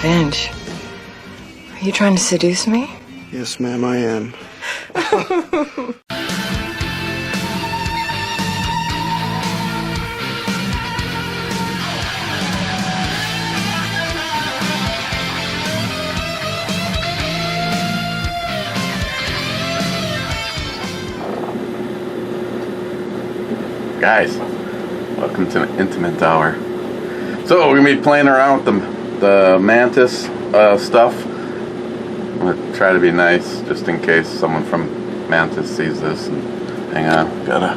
revenge. Are you trying to seduce me? Yes, ma'am, I am. Guys, welcome to the Intimate Hour. So we're gonna be playing around with the Mantis stuff. I'm gonna try to be nice, just in case someone from Mantis sees this. And hang on, gotta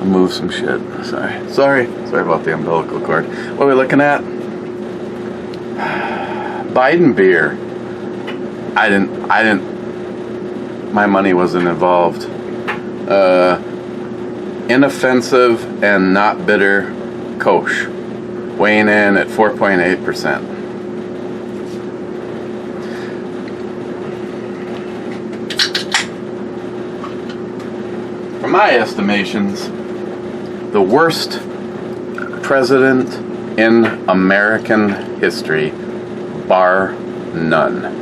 move some shit. Sorry about the umbilical cord. What are we looking at? Biden beer. I didn't. My money wasn't involved. Inoffensive and not bitter Kolsch, weighing in at 4.8%. From my estimations, the worst president in American history, bar none.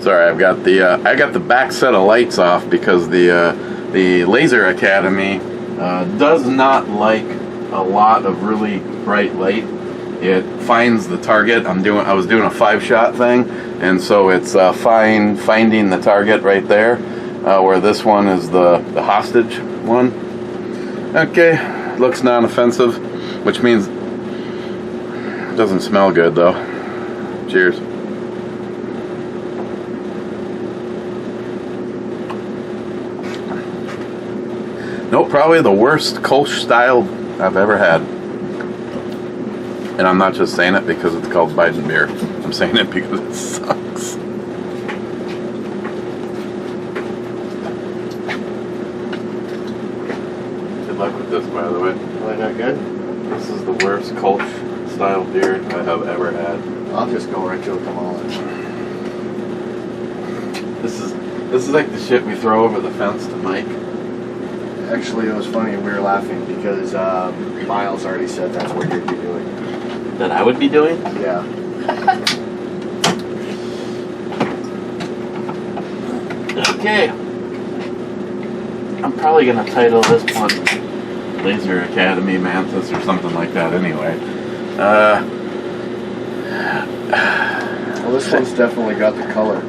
Sorry, I got the back set of lights off because the Laser Academy does not like a lot of really bright light. It finds the target. I was doing a 5-shot thing, and so it's finding the target right there, where this one is the hostage one. Okay, looks non-offensive, which means it doesn't smell good though. Cheers. Nope, probably the worst Kolsch style I've ever had. And I'm not just saying it because it's called Biden beer. I'm saying it because it sucks. Good luck with this, by the way. Really not good? This is the worst Kolsch style beer I have ever had. I'll just go right to a Kamala. This is like the shit we throw over the fence to Mike. Actually, it was funny. We were laughing because Miles already said that's what you'd be doing. That I would be doing? Yeah. Okay. I'm probably going to title this one Laser Academy Mantis or something like that anyway. Well, this one's definitely got the color.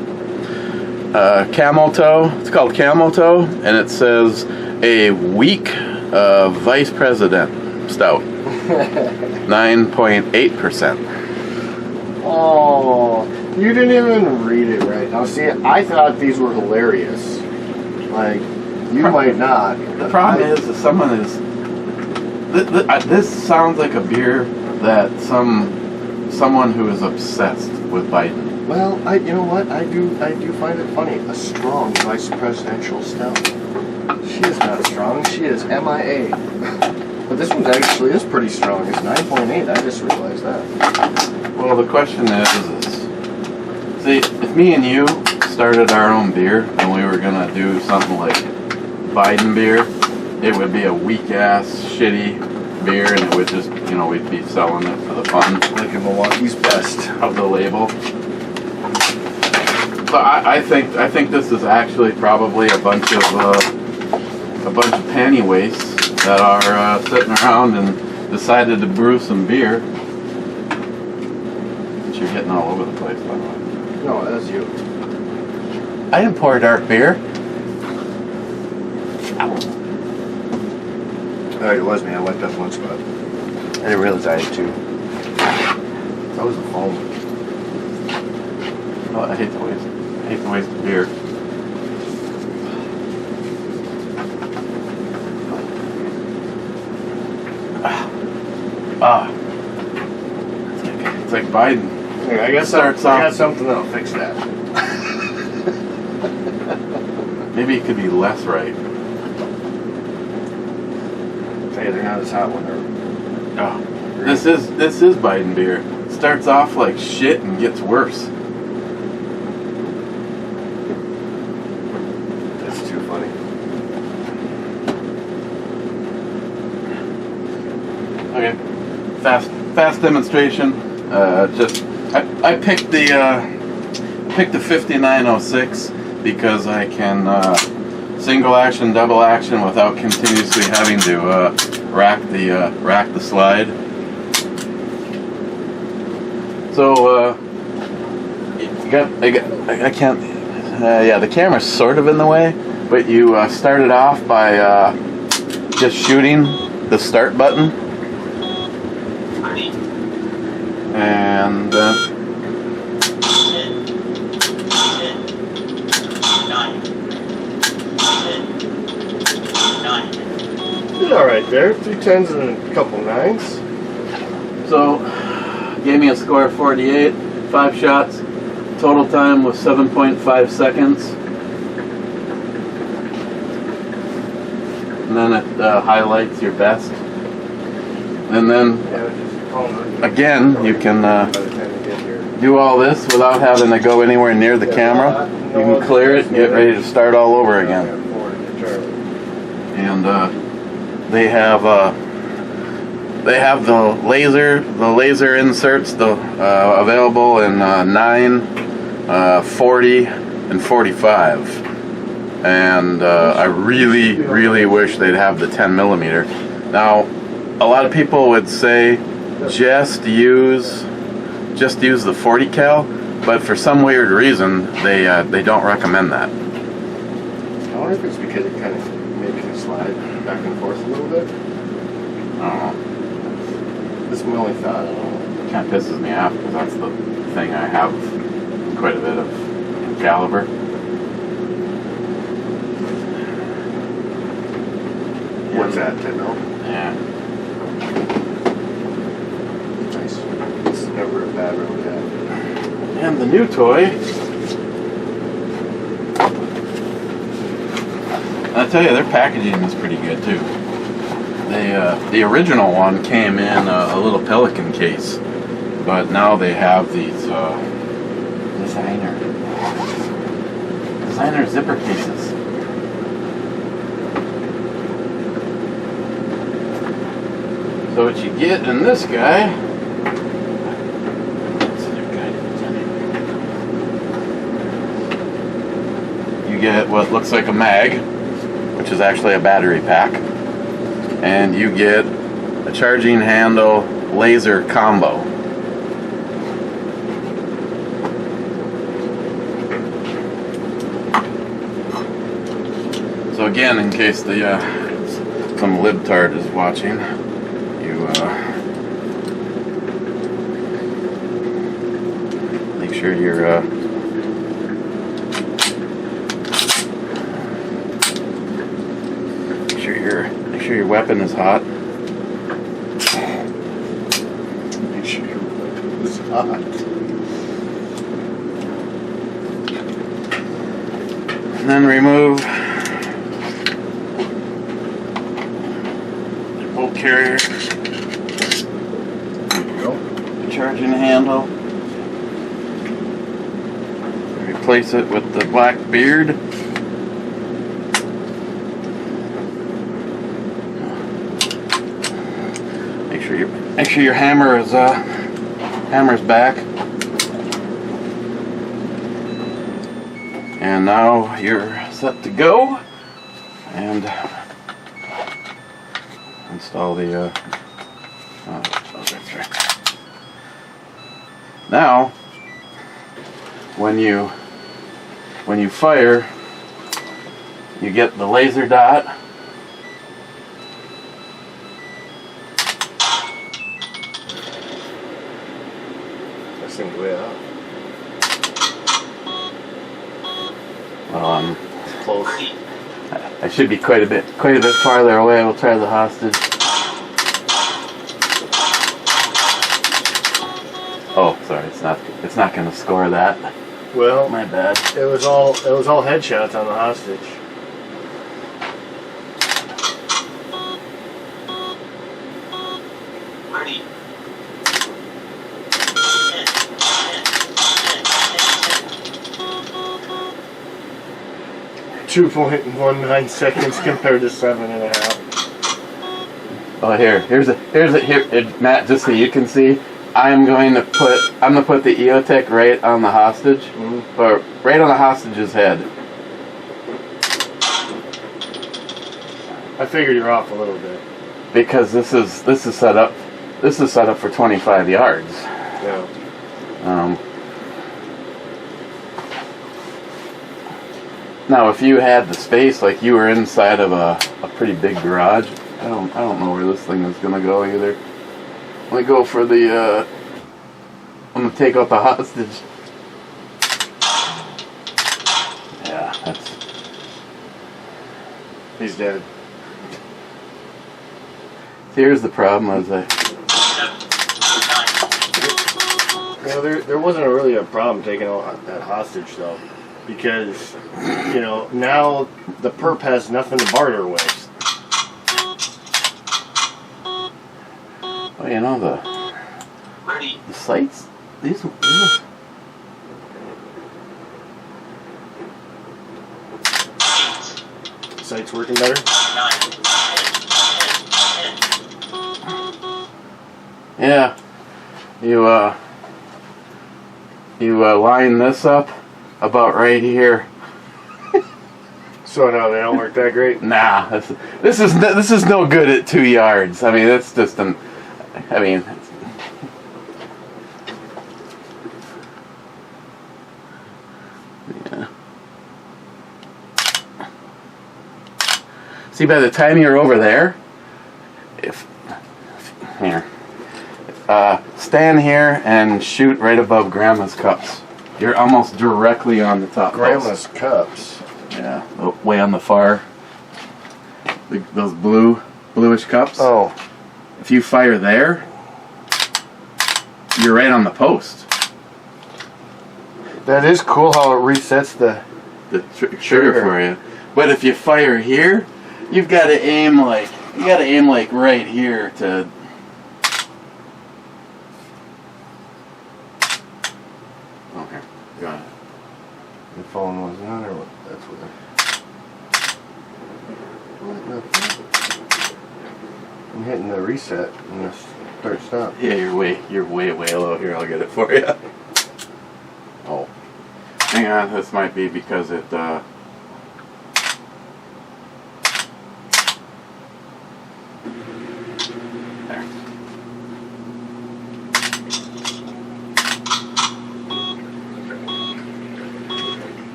Camel Toe. It's called Camel Toe, and it says a weak vice president stout. 9.8%. Oh, you didn't even read it right. Now, see, I thought these were hilarious. Like, you might not. The problem is that someone is. This sounds like a beer that someone who is obsessed with Biden. Well, you know what? I do find it funny. A strong vice presidential stout. She is not strong. She is MIA. But this one actually is pretty strong. It's 9.8. I just realized that. Well, the question is, see, if me and you started our own beer and we were gonna do something like Biden beer, it would be a weak-ass, shitty beer, and it would just, we'd be selling it for the fun. Like in Milwaukee's best. Of the label. So I think this is actually probably a bunch of panty wastes that are sitting around and decided to brew some beer. But you're getting all over the place, by the way. No, that's you. I didn't pour dark beer. Oh, it was me. I wiped up one spot. I didn't realize I had two. That was the foam. Oh, I hate to waste the beer. It's like Biden. Yeah, I guess I got something that'll fix that. Maybe it could be less right. Hey, they're not as hot when they're. Oh, this is Biden beer. It starts off like shit and gets worse. That's too funny. Okay, fast demonstration. Just I picked the 5906 because I can single action, double action without continuously having to rack the slide. So I can't. Yeah, the camera's sort of in the way, but you started off by just shooting the start button, and did all right there. 3 10s and a couple 9s. So, gave me a score of 48, 5 shots. Total time was 7.5 seconds. And then it highlights your best. And then, again, you can do all this without having to go anywhere near the camera. You can clear it and get ready to start all over again. And they have the laser inserts available in 9, 40, and 45. And I really wish they'd have the 10 millimeter. Now, a lot of people would say just use the 40 cal, but for some weird reason they don't recommend that. I wonder if it's because it kind of makes you slide back and forth a little bit. I don't know. That's my only thought. I don't know. It kind of pisses me off because that's the thing I have quite a bit of caliber. What's that, 10 mil? Yeah. Nice. It's never a bad road to have. And the new toy. I tell you, their packaging is pretty good too. The original one came in a little Pelican case, but now they have these designer zipper cases. So what you get in this guy, you get what looks like a mag, which is actually a battery pack, and you get a charging handle laser combo. So again, in case some libtard is watching, you make sure you're make sure your weapon is hot. Make sure your weapon is hot. And then remove the bolt carrier. There you go. Charging handle. Replace it with the black beard. Make sure your hammer's back. And now you're set to go. And install the oh, that's right. Now, when you fire, you get the laser dot. That seems way out. Well, Close. I should be quite a bit farther away. We'll try the hostage. Oh, sorry, it's not going to score that. Well, My bad. it was all headshots on the hostage. Ready. 2.19 seconds compared to 7.5. Oh, here, Matt, just so you can see, I'm gonna put the EOTech right on the hostage, or right on the hostage's head. I figured you're off a little bit. Because this is set up for 25 yards. Yeah. Now, if you had the space, like you were inside of a pretty big garage, I don't know where this thing is gonna go either. Let me go for the. I'm gonna take out the hostage. Yeah, that's. He's dead. Here's the problem: is You know, there wasn't really a problem taking out that hostage though, because you know now the perp has nothing to barter with. well, you know the sights. These Sight's working better. Yeah, you line this up about right here. So no, they don't work that great. Nah, this is no good at 2 yards. I mean, it's just an. I mean. Yeah. See, by the time you're over there, stand here and shoot right above Grandma's cups. You're almost directly on the top. Grandma's cups. Yeah, way on the far. Those bluish cups. Oh. If you fire there, you're right on the post. That is cool how it resets the Trigger for you. But if you fire here, you've got to aim like right here to. Okay, got it. The phone wasn't on, or what? That's weird. I'm hitting the reset and the start. Yeah, you're way low here. I'll get it for you. Oh, hang on. This might be because it. There.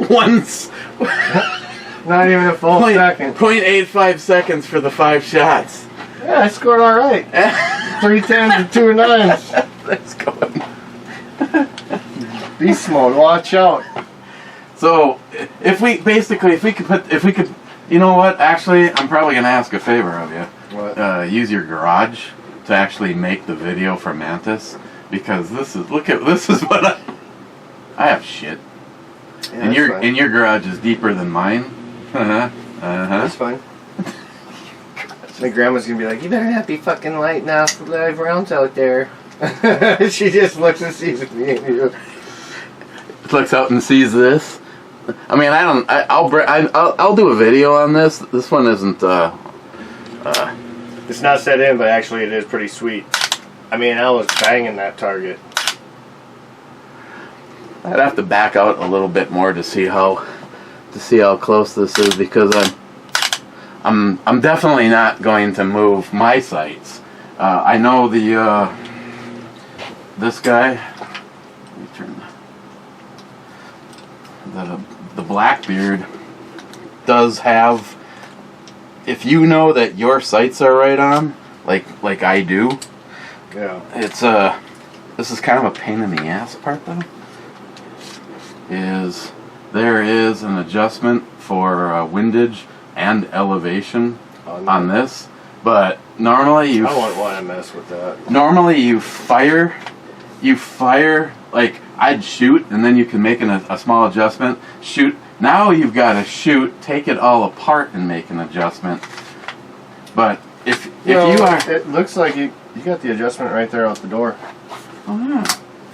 Once. Not even a full second. 0.85 seconds for the 5 shots. Yeah, I scored all right. 3 10s and 2 9s. That's going. Beast mode. Watch out. So, if we could, you know what? Actually, I'm probably gonna ask a favor of you. What? Use your garage to actually make the video for Mantis, because this is what I have shit. Yeah, and your garage is deeper than mine. That's fine. My grandma's gonna be like, "You better not be fucking lighting off the live rounds out there." She just looks and sees me and you. Looks out and sees this. I mean, I'll do a video on this. This one isn't. It's not set in, but actually it is pretty sweet. I mean, I was banging that target. I'd have to back out a little bit more to see how close this is, because I'm definitely not going to move my sights. I know this guy. Let me turn the Blackbeard does have. If you know that your sights are right on, like I do, Yeah. it's this is kind of a pain in the ass part though. There is an adjustment for windage and elevation on this, but normally I wouldn't want to mess with that. Normally you fire like I'd shoot, and then you can make a small adjustment. Shoot. Now you've got to shoot, take it all apart, and make an adjustment. But if you are, it looks like you got the adjustment right there out the door. Oh yeah,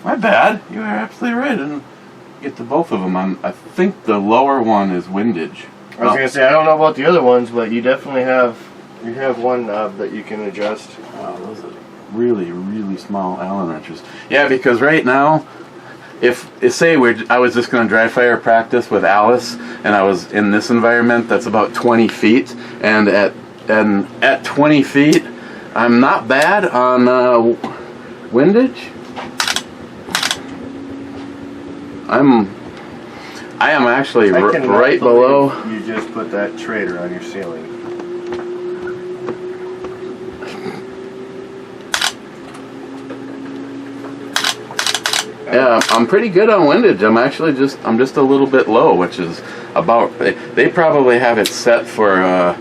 my bad. You are absolutely right. And get to both of them. I think the lower one is windage. I was gonna say I don't know about the other ones, but you definitely have one knob that you can adjust. Oh, those are really, really small Allen wrenches. Yeah, because right now, if say I was just going to dry fire practice with Alice, and I was in this environment that's about 20 feet, and at 20 feet, I'm not bad on windage. I am actually right below. You just put that trader on your ceiling. Yeah, I'm pretty good on windage. I'm just a little bit low, which is about. They probably have it set for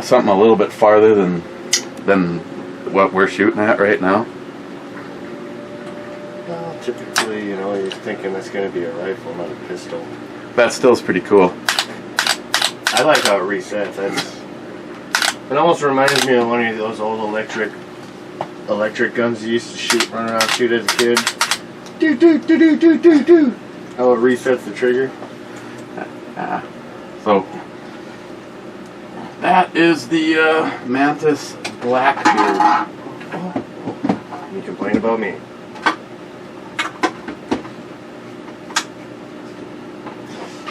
something a little bit farther than what we're shooting at right now. Well, typically, you're thinking that's going to be a rifle, not a pistol. That still is pretty cool. I like how it resets. It almost reminds me of one of those old electric guns you used to run around shoot as a kid. Do do do do do do do. How it resets the trigger. So that is the Mantis Blackbeard. You complain about me.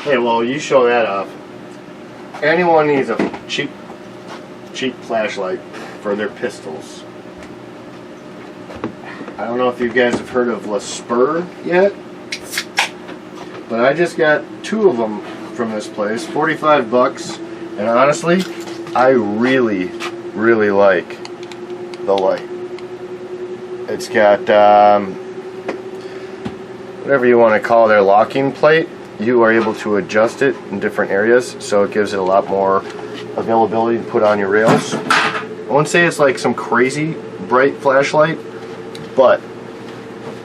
Hey, well, you show that off. Anyone needs a cheap flashlight for their pistols. I don't know if you guys have heard of La Spur yet, but I just got 2 of them from this place, 45 bucks, and honestly, I really, really like the light. It's got whatever you want to call their locking plate. You are able to adjust it in different areas, so it gives it a lot more availability to put on your rails. I wouldn't say it's like some crazy bright flashlight, but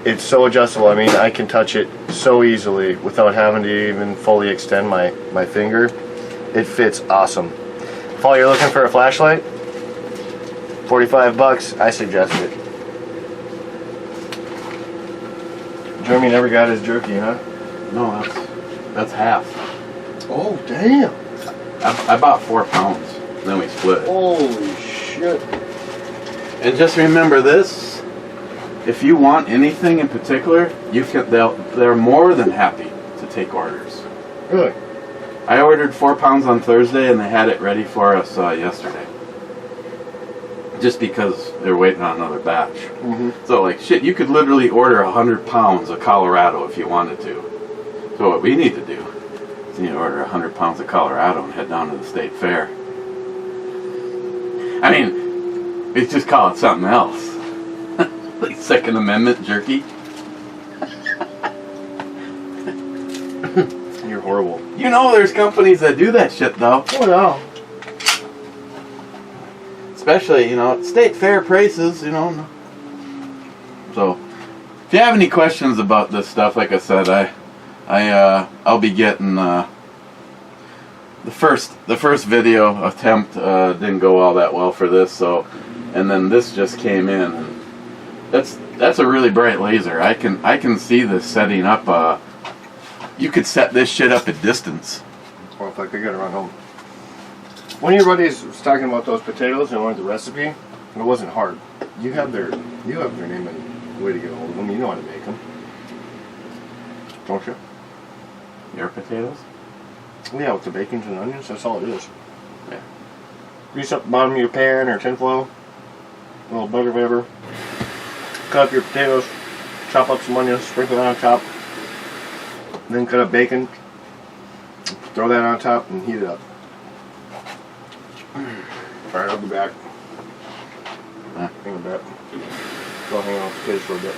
it's so adjustable. I mean, I can touch it so easily without having to even fully extend my finger. It fits awesome. If all you're looking for a flashlight, 45 bucks, I suggest it. Jeremy never got his jerky, huh? No, that's half. Oh, damn. I bought 4 pounds, then we split it. Holy shit. And just remember this: if you want anything in particular, they're more than happy to take orders. Really? I ordered 4 pounds on Thursday, and they had it ready for us yesterday. Just because they're waiting on another batch. Mm-hmm. So, like, shit, you could literally order 100 pounds of Colorado if you wanted to. So what we need to do is you need to order 100 pounds of Colorado and head down to the state fair. I mean, it's just call it something else. Like Second Amendment jerky. You're horrible. You know there's companies that do that shit, though. Oh, no. Especially, at state fair prices, So, if you have any questions about this stuff, like I said, I'll be getting the first video attempt didn't go all that well for this, so, and then this just came in, and that's a really bright laser. I can see this setting up. You could set this shit up at distance. Oh, fuck, I gotta run home. One of your buddies was talking about those potatoes and wanted the recipe, and it wasn't hard. You have their name and way to get a hold of them. You know how to make them, don't you? Your potatoes? Yeah, with the bacons and onions. That's all it is. Yeah. Grease up the bottom of your pan or tin foil, a little butter, whatever. Cut up your potatoes, chop up some onions, sprinkle it on top, then cut up bacon, throw that on top, and heat it up. Alright, I'll be back. Hang a bit. Go hang out with the kids for a bit.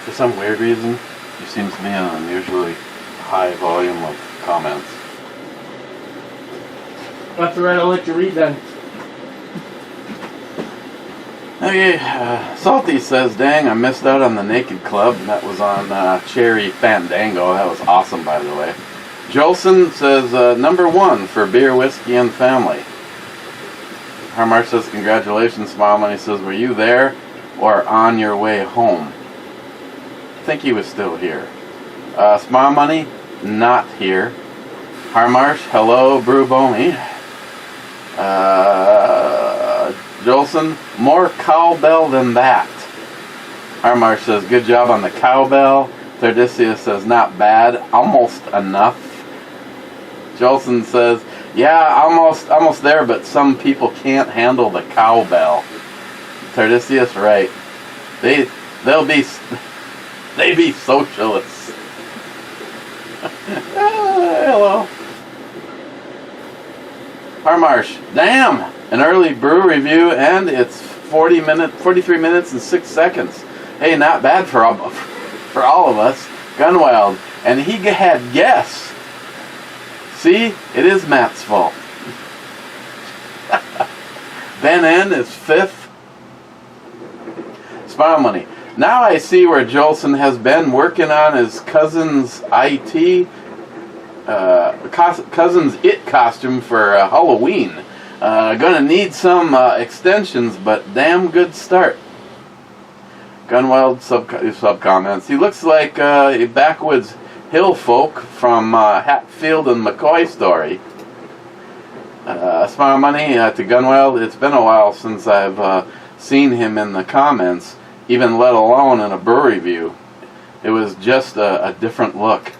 For some weird reason, there seems to be an unusually high volume of comments. That's alright, I'll let you read then. Okay, Salty says, dang, I missed out on the Naked Club. That was on Cherry Fandango. That was awesome, by the way. Jolson says, number 1 for beer, whiskey, and family. Harmar says, congratulations, Smile Money says, were you there or on your way home? I think he was still here. Smile Money, not here. Harmarsh, hello, Brubomi. Jolson, more cowbell than that. Harmarsh says, good job on the cowbell. Therdicius says, not bad, almost enough. Jolson says, yeah, almost there, but some people can't handle the cowbell. Therdicius, right. They be socialists. Hello. Harmarsh, damn, an early brew review, and it's 43 minutes and 6 seconds. Hey, not bad for all of us. Gunwild, and he had guess. See, it is Matt's fault. Ben N is 5th. Smile Money. Now I see where Jolson has been working on his cousin's cousin's it costume for Halloween. Gonna need some extensions, but damn good start. Gunwild sub comments. He looks like a backwoods hill folk from Hatfield and McCoy story. Smile Money to Gunwild. It's been a while since I've seen him in the comments, even let alone in a brew review. It was just a different look.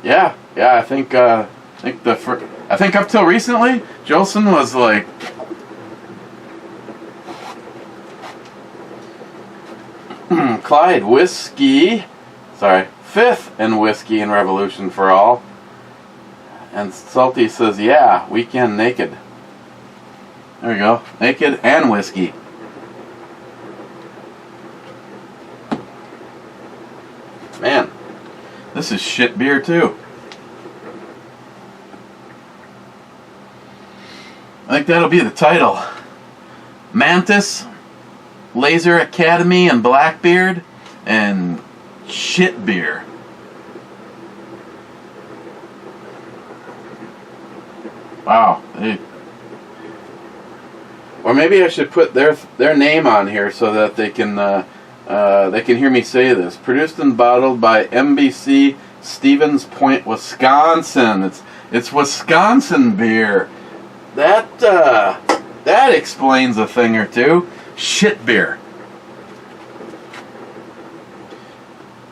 Yeah. I think up till recently, Jolson was like Clyde whiskey. Sorry, 5th in whiskey and revolution for all. And Salty says, yeah, weekend naked. There we go, naked and whiskey. Man, this is shit beer too. I think that'll be the title. Mantis, Laser Academy, and Blackbeard, and shit beer. Wow. Or maybe I should put their name on here so that they can hear me say this. Produced and bottled by MBC, Stevens Point, Wisconsin. It's Wisconsin beer. That explains a thing or two. Shit beer.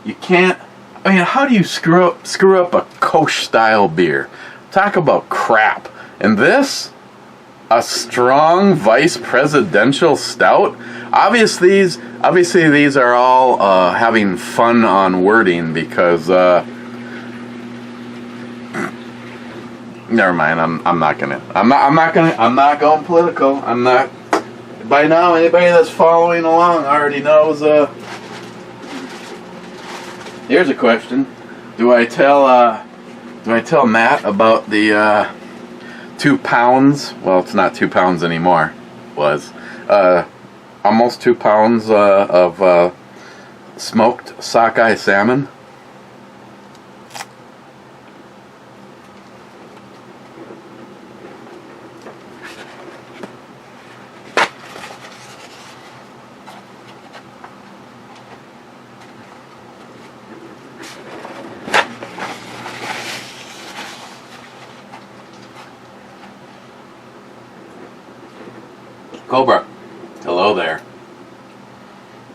You can't. I mean, how do you screw up a Koch style beer? Talk about crap. And this, a strong vice presidential stout. Obviously these are all having fun on wording because never mind. I'm not going political. I'm not. By now, anybody that's following along already knows. Here's a question: Do I tell Matt about the 2 pounds? Well, it's not 2 pounds anymore. Was almost 2 pounds of smoked sockeye salmon. Cobra, hello there.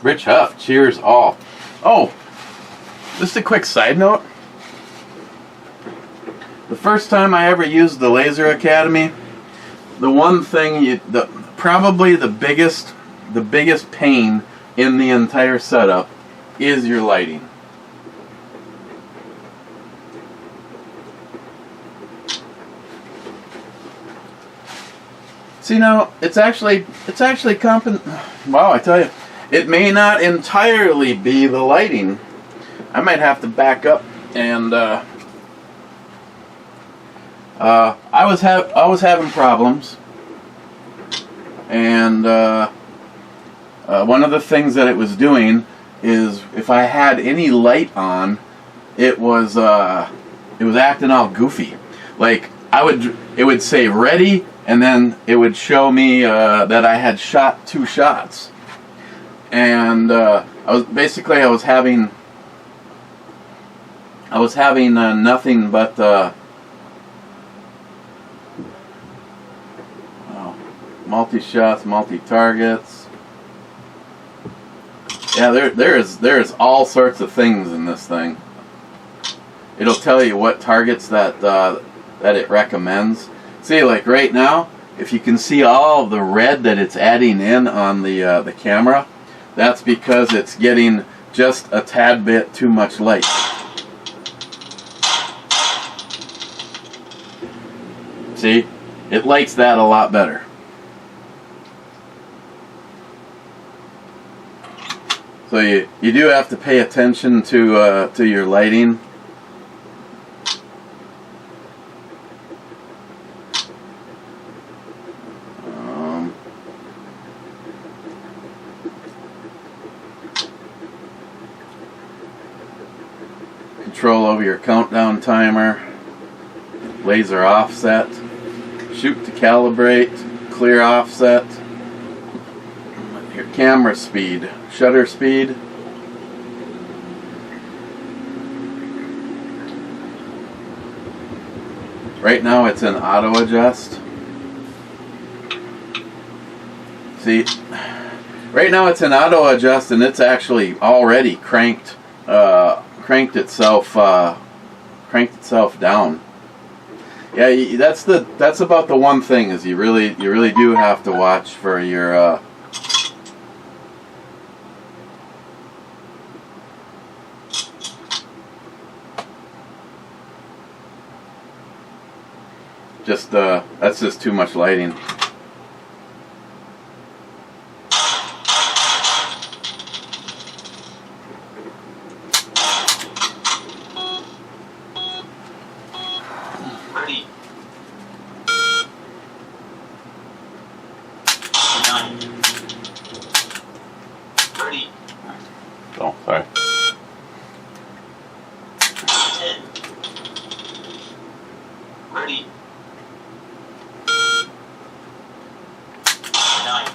Rich Huff, cheers all. Oh, just a quick side note. The first time I ever used the Laser Academy, the one thing probably the biggest pain in the entire setup is your lighting. See, now it's actually wow, I tell you, it may not entirely be the lighting. I might have to back up and I was having problems, and one of the things that it was doing is if I had any light on, it was acting all goofy. Like it would say ready, and then it would show me that I had shot 2 shots, and I was having I was having nothing but multi-shots, multi-targets. Yeah, there's all sorts of things in this thing. It'll tell you what targets that it recommends. See, like right now, if you can see all of the red that it's adding in on the camera, that's because it's getting just a tad bit too much light. See, it likes that a lot better. So you do have to pay attention to your lighting. Control over your countdown timer, laser offset, shoot to calibrate, clear offset, your camera speed, shutter speed, right now it's in auto adjust. See, right now it's in auto adjust and it's actually already cranked itself down. Yeah, that's about the one thing is you really do have to watch for your that's just too much lighting. Ready. 9. Ready. Oh, sorry. 10. Ready. 9.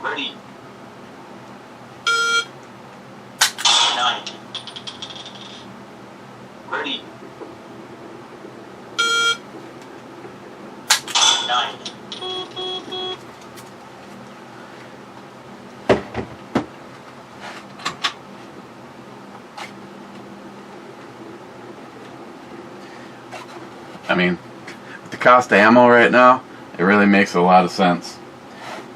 Ready. 9. Ready. 9. I mean, with the cost of ammo right now, it really makes a lot of sense.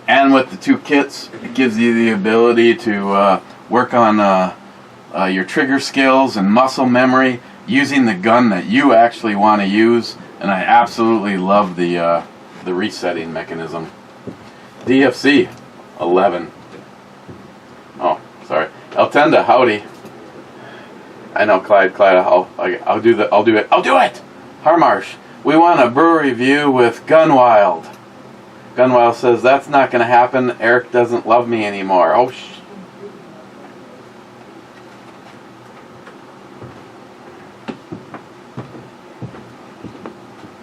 And with the two kits, it gives you the ability to work on your trigger skills and muscle memory using the gun that you actually want to use. And I absolutely love the resetting mechanism. DFC 11. Oh, sorry. Eltenda, howdy. I know, Clyde. I'll do it. Harmarsh, we want a brew review with Gunwild. Gunwild says that's not going to happen. Eric doesn't love me anymore. Oh,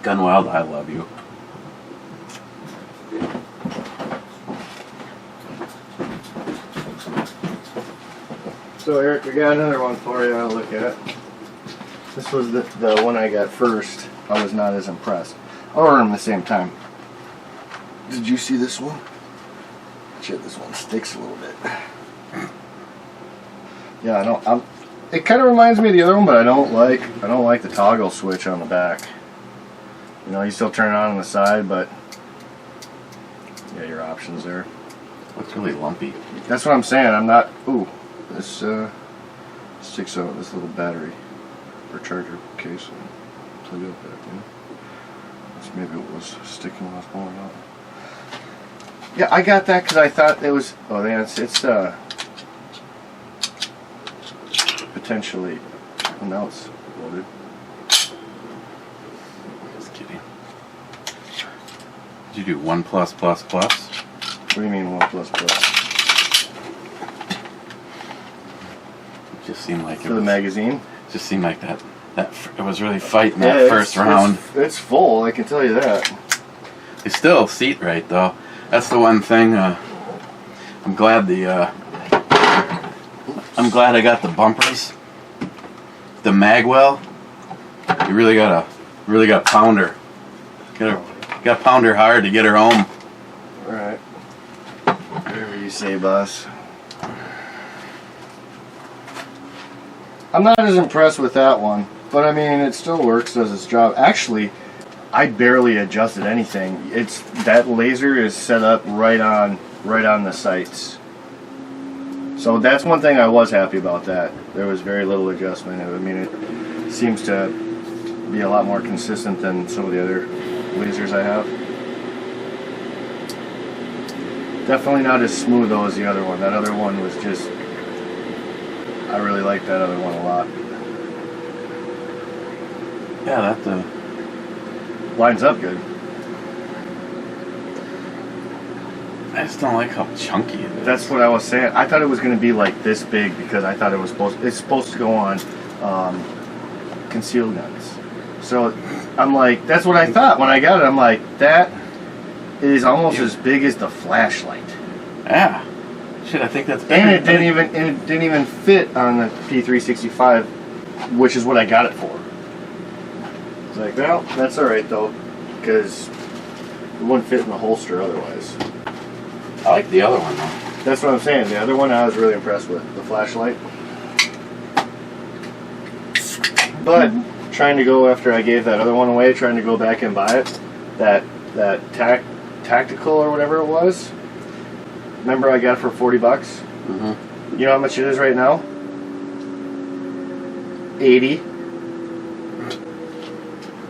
Gunwild, I love you. So Eric, we got another one for you to look at. This was the one I got first. I was not as impressed. I'll order them at the same time. Did you see this one? Shit, this one sticks a little bit. Yeah, I don't. It kind of reminds me of the other one, but I don't like the toggle switch on the back. You know, you still turn it on the side, but yeah, your options there. Looks really lumpy. That's what I'm saying. I'm not. Ooh, this sticks out this little battery or charger case. Plug it up back in. Maybe it was sticking when I was pulling it out. Yeah, I got that because I thought it was. Oh, yeah, it's potentially. Well, now it's loaded. Just kidding. Did you do 1+++? What do you mean 1++? It just seemed like For the magazine? Just seemed like that it was really fighting that first round. It's full, I can tell you that. It's still seat right though. That's the one thing. I'm glad I got the bumpers the magwell, you really gotta pound her. Gotta pound her hard to get her home. Alright. Whatever you say, boss. I'm not as impressed with that one, but I mean, it still works, does its job. Actually, I barely adjusted anything. That laser is set up right on the sights. So that's one thing I was happy about. That there was very little adjustment. I mean, it seems to be a lot more consistent than some of the other lasers I have. Definitely not as smooth though as the other one. That other one was just, I really liked that other one a lot. Yeah, that Lines up good. I just don't like how chunky it is. That's what I was saying. I thought it was going to be like this big because I thought it's supposed to go on concealed guns. So I'm like, that's what I thought when I got it. I'm like, that is almost as big as the flashlight. Yeah. Shit, I think that's bigger. And it didn't even fit on the P365, which is what I got it for. It's like, well, that's all right though, because it wouldn't fit in the holster otherwise. I like the other one though. That's what I'm saying. The other one I was really impressed with, the flashlight. But trying to go after I gave that other one away, trying to go back and buy it, that tactical or whatever it was. Remember I got it for $40? Mm-hmm. You know how much it is right now? 80.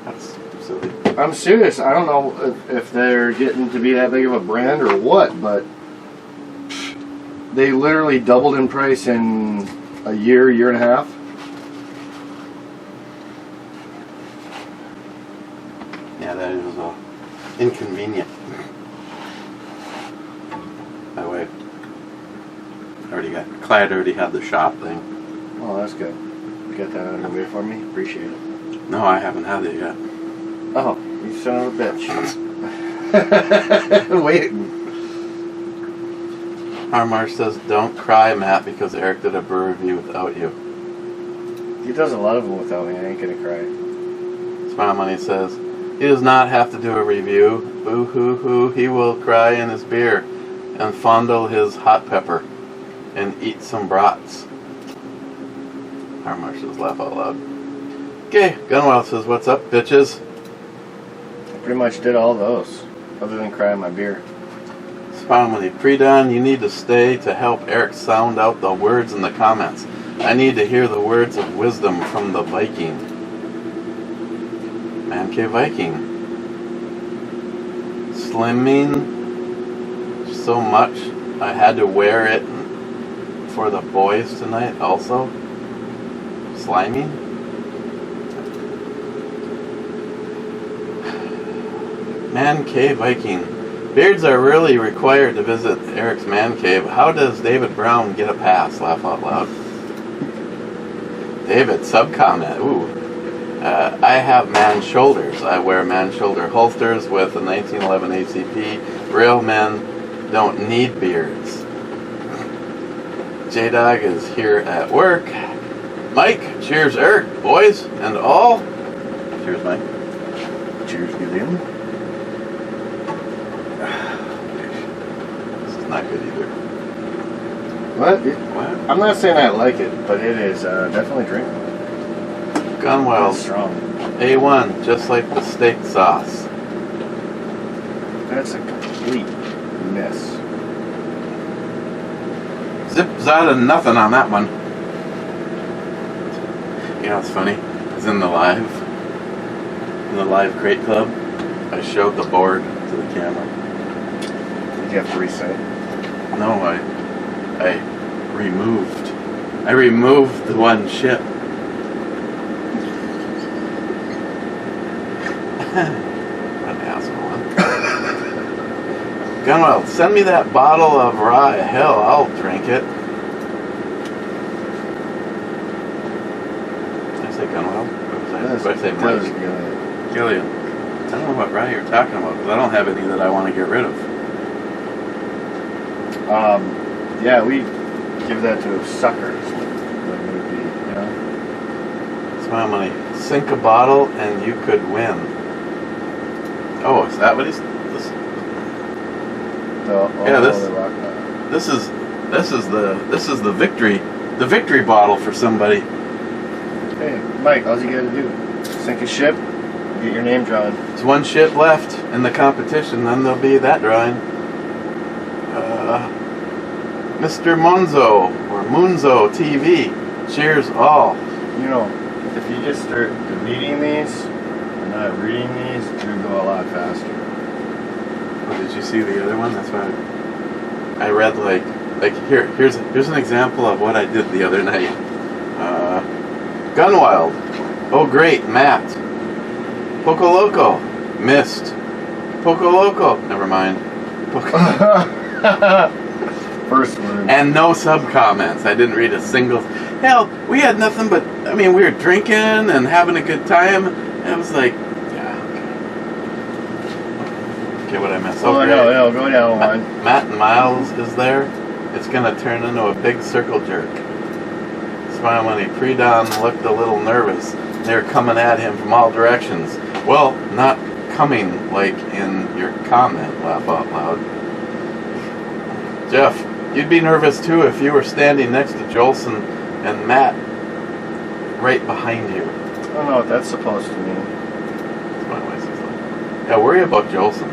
That's silly. I'm serious. I don't know if they're getting to be that big of a brand or what, but they literally doubled in price in a year and a half. Yeah, that is inconvenient. That way, Clyde already had the shop thing. Oh, that's good. You got that out of the way for me? Appreciate it. No, I haven't had it yet. Oh, you son of a bitch. Waiting. Harmar says, don't cry, Matt, because Eric did a brew review without you. He does a lot of them without me. I ain't gonna cry. Smile Money says, he does not have to do a review. Boo hoo hoo, he will cry in his beer and fondle his hot pepper and eat some brats. Harmar says, laugh out loud. Okay, Gunwild says, what's up, bitches? I pretty much did all those, other than cry in my beer. Smile Money, pre-dawn, you need to stay to help Eric sound out the words in the comments. I need to hear the words of wisdom from the Viking. Man Cave Viking. Slimming so much I had to wear it for the boys tonight also. Sliming? Man Cave Viking. Beards are really required to visit Eric's man cave. How does David Brown get a pass? Laugh out loud. David, sub-comment. Ooh. I have man shoulders. I wear man shoulder holsters with a 1911 ACP. Real men don't need beards. J-Dog is here at work. Mike, cheers Eric, boys, and all. Cheers, Mike. Cheers, Gideon. This is not good either. What? What? I'm not saying I like it, but it is definitely drinkable. Gunwild. It's strong. A1, just like the steak sauce. That's a complete miss. Zips out of nothing on that one. You know what's funny? It's in the live crate club. I showed the board to the camera. Did you have to reset? No, I removed the one ship. What an asshole. Gunwell, send me that bottle of rye. Hell, I'll drink it. Did I say Gunwell? Did I say Mike? Gillian. I don't know what rye you're talking about because I don't have any that I want to get rid of. Yeah, we give that to suckers. The movie, you know? Smile money. Sink a bottle and you could win. Oh, is that what he's? This is the victory bottle for somebody. Hey, Mike, all you gotta do, sink a ship, get your name drawn. There's one ship left in the competition, then there'll be that drawing. Mr. Munzo or Munzo TV. Cheers all. You know, if you just start deleting these and not reading these, it would go a lot faster. Oh, did you see the other one? That's why I read like here's an example of what I did the other night. Gunwild. Oh great, Matt. Poco Loco. Missed. Poco Loco. Never mind. First word. And no sub comments. I didn't read a single. Hell, we had nothing but. I mean, we were drinking and having a good time. And it was like, yeah. Okay, what I missed? Oh, no, go down one. Matt and Miles is there. It's gonna turn into a big circle jerk. Smile when he pre-dawn looked a little nervous. They're coming at him from all directions. Well, not coming like in your comment, laugh out loud. Jeff, you'd be nervous too if you were standing next to Jolson and Matt right behind you. I don't know what that's supposed to mean. That's what my sister's like. Yeah, worry about Jolson.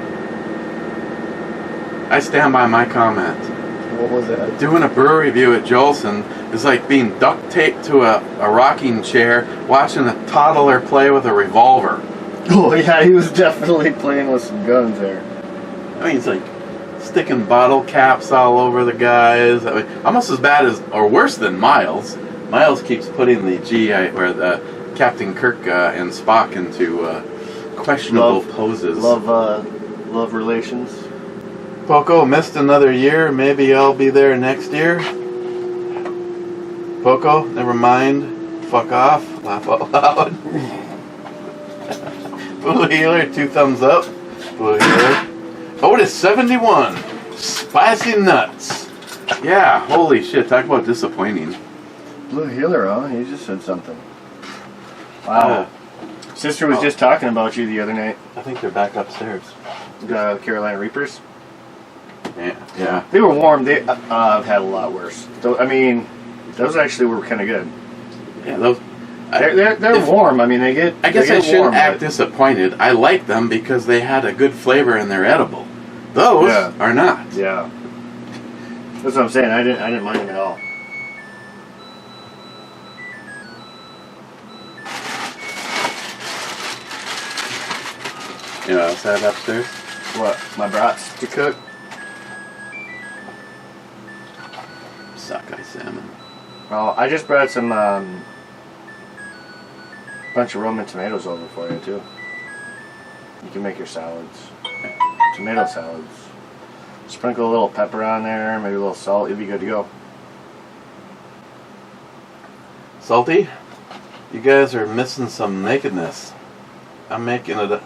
I stand by my comment. What was that? Doing a brew review at Jolson is like being duct taped to a rocking chair, watching a toddler play with a revolver. Oh yeah, he was definitely playing with some guns there. I mean, it's like sticking bottle caps all over the guys. I mean, almost as bad as, or worse than Miles. Miles keeps putting the the Captain Kirk and Spock into questionable poses. Love relations. Poco missed another year. Maybe I'll be there next year. Poco, never mind. Fuck off. Laugh out loud. Blue Healer, 2 thumbs up. Blue Healer. Otis 71. Spicy nuts. Yeah, holy shit. Talk about disappointing. Blue Healer, huh? He just said something. Wow. Sister was just talking about you the other night. I think they're back upstairs. Carolina Reapers. Yeah. They were warm. They have had a lot worse. I mean, those actually were kind of good. Yeah, those. They're warm. I mean, I guess I shouldn't act disappointed. I like them because they had a good flavor and they're edible. Those are not. Yeah. That's what I'm saying. I didn't mind them at all. You know what else I have upstairs? What? My brats to cook? Sockeye salmon. Oh, I just brought some bunch of Roman tomatoes over for you too. You can make your salads. Tomato salads. Sprinkle a little pepper on there, maybe a little salt, you'll be good to go. Salty? You guys are missing some nakedness. I'm making it up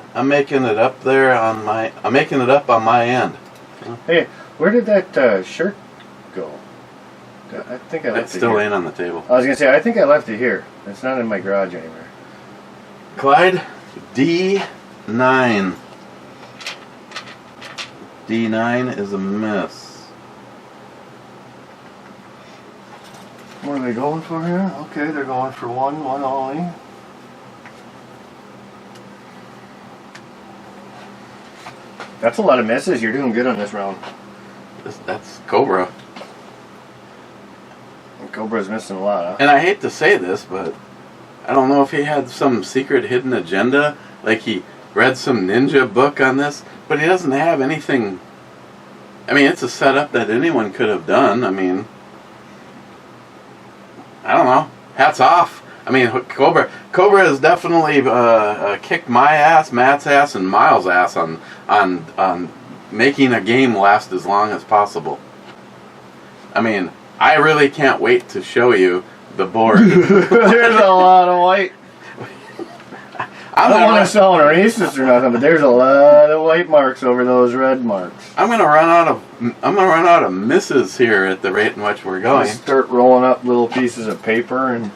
on my end. Hey, where did that shirt go? I think I left It's it still here. laying on the table. I was gonna say I think I left it here. It's not in my garage anywhere. Clyde, D9. D9 is a miss. What are they going for here? Okay, they're going for one only. That's a lot of misses. You're doing good on this round. That's Cobra. Cobra's missing a lot, huh? And I hate to say this, but I don't know if he had some secret hidden agenda, like he read some ninja book on this, but he doesn't have anything. I mean, it's a setup that anyone could have done. I mean, I don't know. Hats off. I mean, Cobra has definitely kicked my ass, Matt's ass, and Miles' ass on making a game last as long as possible. I mean, I really can't wait to show you the board. There's a lot of white. I don't want to sound racist or nothing, but there's a lot of white marks over those red marks. I'm gonna run out of misses here at the rate in which we're going. Just start rolling up little pieces of paper and.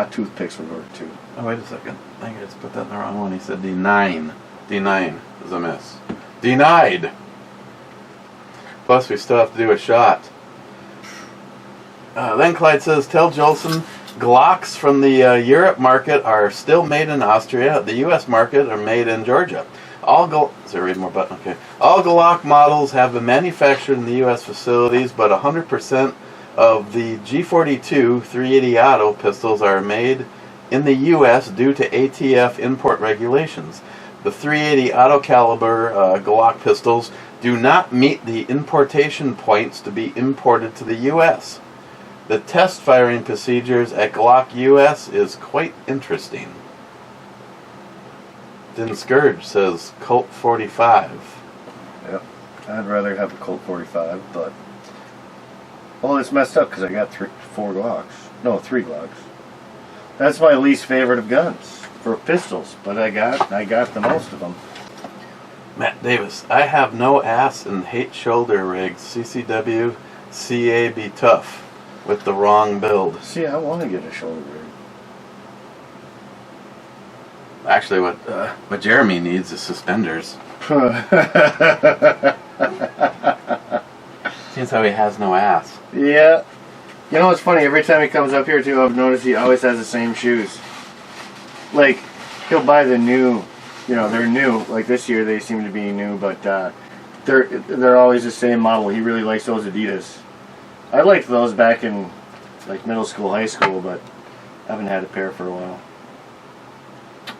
Toothpicks would work too. Oh, wait a second. I think I just put that in the wrong one. He said D9. D9 is a miss. Denied! Plus, we still have to do a shot. Then Clyde says, tell Jolson Glocks from the Europe market are still made in Austria. The U.S. market are made in Georgia. All read more button. Okay. All Glock models have been manufactured in the U.S. facilities, but 100% of the G42 380 Auto pistols are made in the U.S. due to ATF import regulations. The 380 Auto caliber Glock pistols do not meet the importation points to be imported to the U.S. The test firing procedures at Glock US is quite interesting. Din Scourge says Colt 45. Yep. I'd rather have a Colt 45, but... Well, it's messed up because I got 3 Glocks. That's my least favorite of guns for pistols, but I got the most of them. Matt Davis, I have no ass and hate shoulder rigs. CCW, CA be tough with the wrong build. See, I want to get a shoulder rig. Actually, what Jeremy needs is suspenders. Seems how he has no ass. Yeah. You know what's funny? Every time he comes up here too, I've noticed he always has the same shoes. Like, he'll buy the new, they're new. Like this year they seem to be new, but they're always the same model. He really likes those Adidas. I liked those back in like middle school, high school, but I haven't had a pair for a while.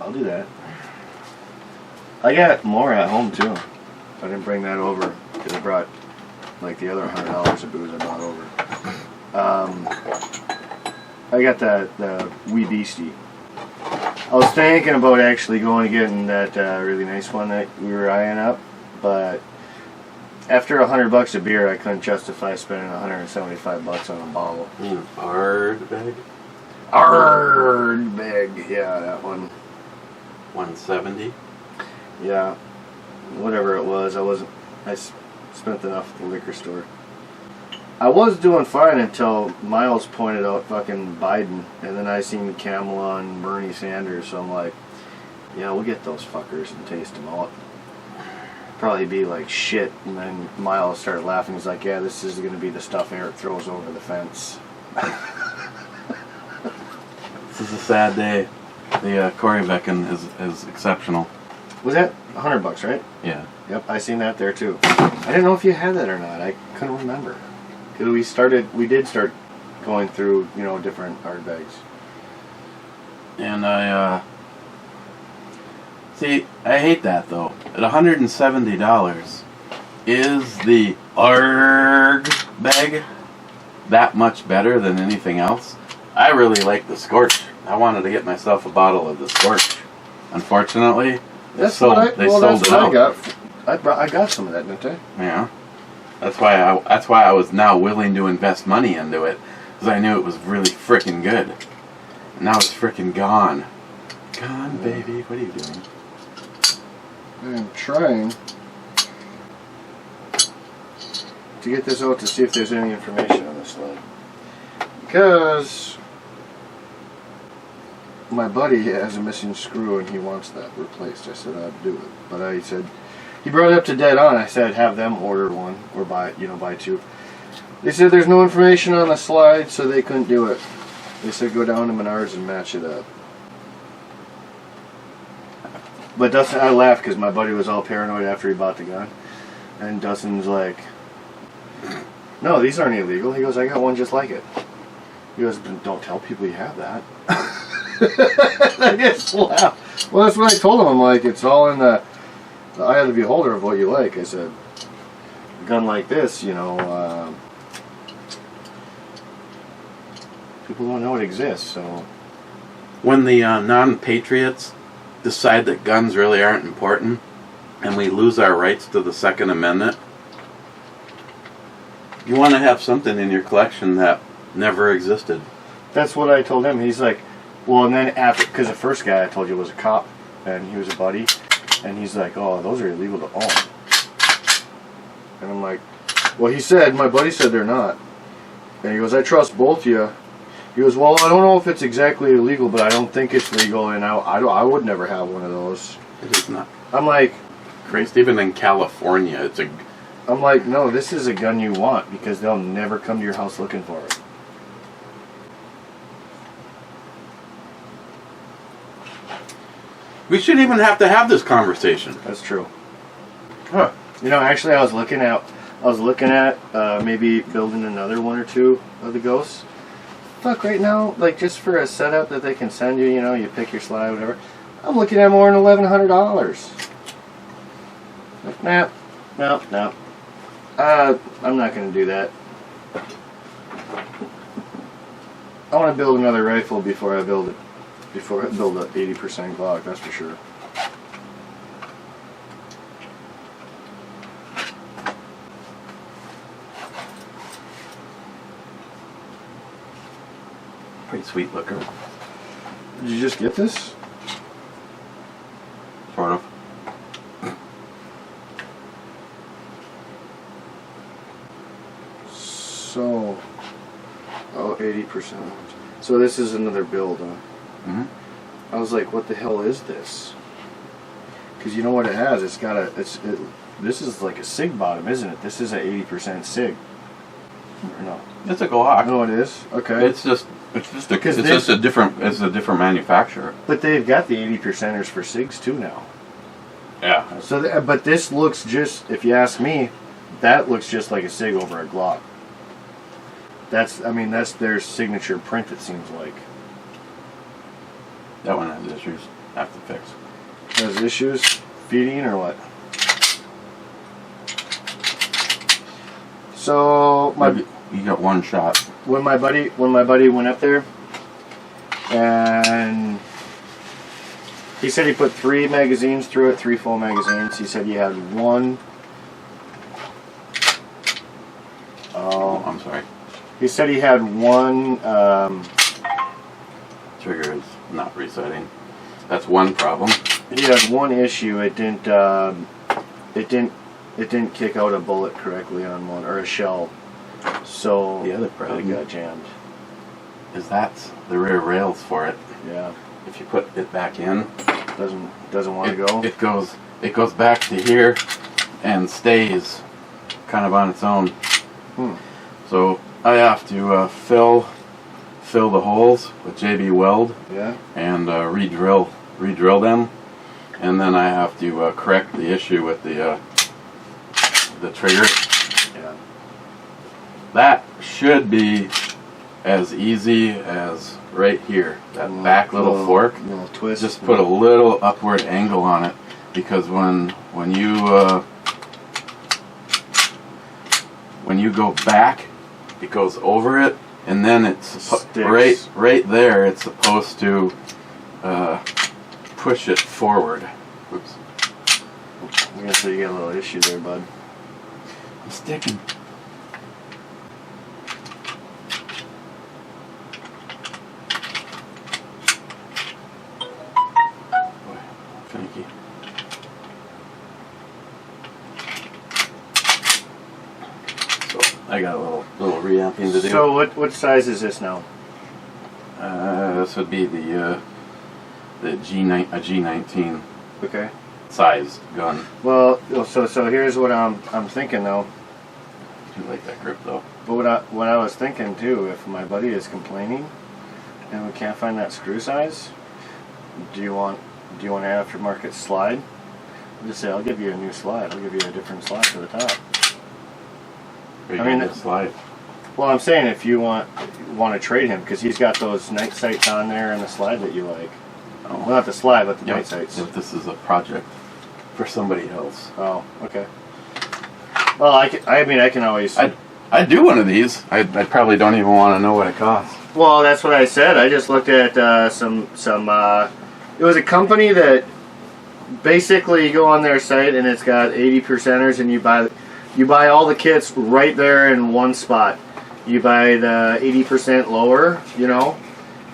I'll do that. I got more at home too. I didn't bring that over because I brought like the other $100 of booze I brought over. I got the Wee Beastie. I was thinking about actually going and getting that really nice one that we were eyeing up, but after $100 a beer, I couldn't justify spending $175 on a bottle. Ardbeg? Ardbeg, yeah, that one. 170? Yeah, whatever it was. I spent enough at the liquor store. I was doing fine until Miles pointed out fucking Biden, and then I seen Kamala and Bernie Sanders, so I'm like, yeah, we'll get those fuckers and taste them out. Probably be like shit, and then Miles started laughing. He's like, yeah, this is going to be the stuff Eric throws over the fence. This is a sad day. The Corey Becken is exceptional. Was that $100, right? Yeah. Yep, I seen that there too. I didn't know if you had that or not. I couldn't remember. We did start going through, different hard bags. And I hate that though. At $170, is the ARG bag that much better than anything else? I really like the Scorch. I wanted to get myself a bottle of the Scorch. Unfortunately, they sold it out. I got some of that, didn't I? Yeah. That's why I was now willing to invest money into it, because I knew it was really frickin' good. And now it's frickin' gone. Gone, baby. What are you doing? I'm trying to get this out to see if there's any information on this line. Because my buddy has a missing screw and he wants that replaced. I said I'd do it. But he brought it up to Dead On. I said have them order one or buy two. They said there's no information on the slide, so they couldn't do it. They said go down to Menards and match it up. But Dustin, I laughed because my buddy was all paranoid after he bought the gun. And Dustin's like, no, these aren't illegal. He goes, I got one just like it. He goes, don't tell people you have that. I just laughed. Well, that's what I told him. I'm like, it's all in the eye of the beholder of what you like. I said, a gun like this, people don't know it exists, so. When the non-patriots decide that guns really aren't important and we lose our rights to the Second Amendment, you want to have something in your collection that never existed. That's what I told him. He's like, well, and then after, because the first guy I told you was a cop and he was a buddy, and he's like, oh, those are illegal to own. And I'm like, well, my buddy said they're not. And he goes, I trust both of you. He goes, well, I don't know if it's exactly illegal, but I don't think it's legal, and I would never have one of those. It is not. I'm like, Crazy. Even in California, it's a. I'm like, no, this is a gun you want because they'll never come to your house looking for it. We shouldn't even have to have this conversation. That's true. Huh. You know, actually, I was looking at maybe building another one or two of the Ghosts. Fuck, right now, like just for a setup that they can send you, you know, you pick your slide, whatever. I'm looking at more than $1,100. Like, nah. I'm not gonna do that. I want to build another rifle before I build it. Before I build a 80% Glock, that's for sure. Pretty sweet looker. Did you just get this? Sort of. So, 80%. So this is another build, huh? Mm-hmm. I was like, what the hell is this? Because you know what it has? It's got a, this is like a SIG bottom, isn't it? This is a 80% SIG. Or no? It's a Glock. No, it is? Okay. It's just a different manufacturer. But they've got the 80%ers for SIGs too now. Yeah. So, but this looks just, if you ask me, that looks just like a SIG over a Glock. That's their signature print, it seems like. That one has issues. Have to fix. Has issues feeding or what? So You got one shot. when my buddy went up there, and he said he put 3 magazines through it, 3 full magazines. He said he had one. Oh, I'm sorry. He said he had one. Trigger is not resetting. That's one problem. He had one issue. It didn't kick out a bullet correctly on one, or a shell. So The other it problem got jammed. is that's the rear rails for it. Yeah, If you put it back in, doesn't want to go. It goes back to here and stays kind of on its own. So I have to fill the holes with JB Weld Yeah. and re-drill them, and then I have to correct the issue with the trigger. Yeah. That should be as easy as right here. That back little fork. Little twist. Just put a little upward angle on it, because when you go back, it goes over it, and then it's right there. It's supposed to push it forward. Oops. I'm gonna say you got a little issue there, bud. I'm sticking. Boy, finicky. So I got a little reamping to do. So what size is this now? This would be the G19 Okay. size gun. Well, so here's what I'm thinking though. I do like that grip though. But what I was thinking too, if my buddy is complaining and we can't find that screw size, do you want an aftermarket slide? I'll just say I'll give you a new slide. I'll give you a different slide for the top. Or you I mean, can just slide. Well, I'm saying if you want to trade him, because he's got those night sights on there and the slide that you like. Oh. Well, not the slide, but the Yep. night sights. If this is a project for somebody else. Oh, okay. Well, I can always. I'd do one of these. I probably don't even want to know what it costs. Well, that's what I said. I just looked at some. It was a company that basically you go on their site and it's got 80%ers, and you buy all the kits right there in one spot. You buy the 80% lower, you know.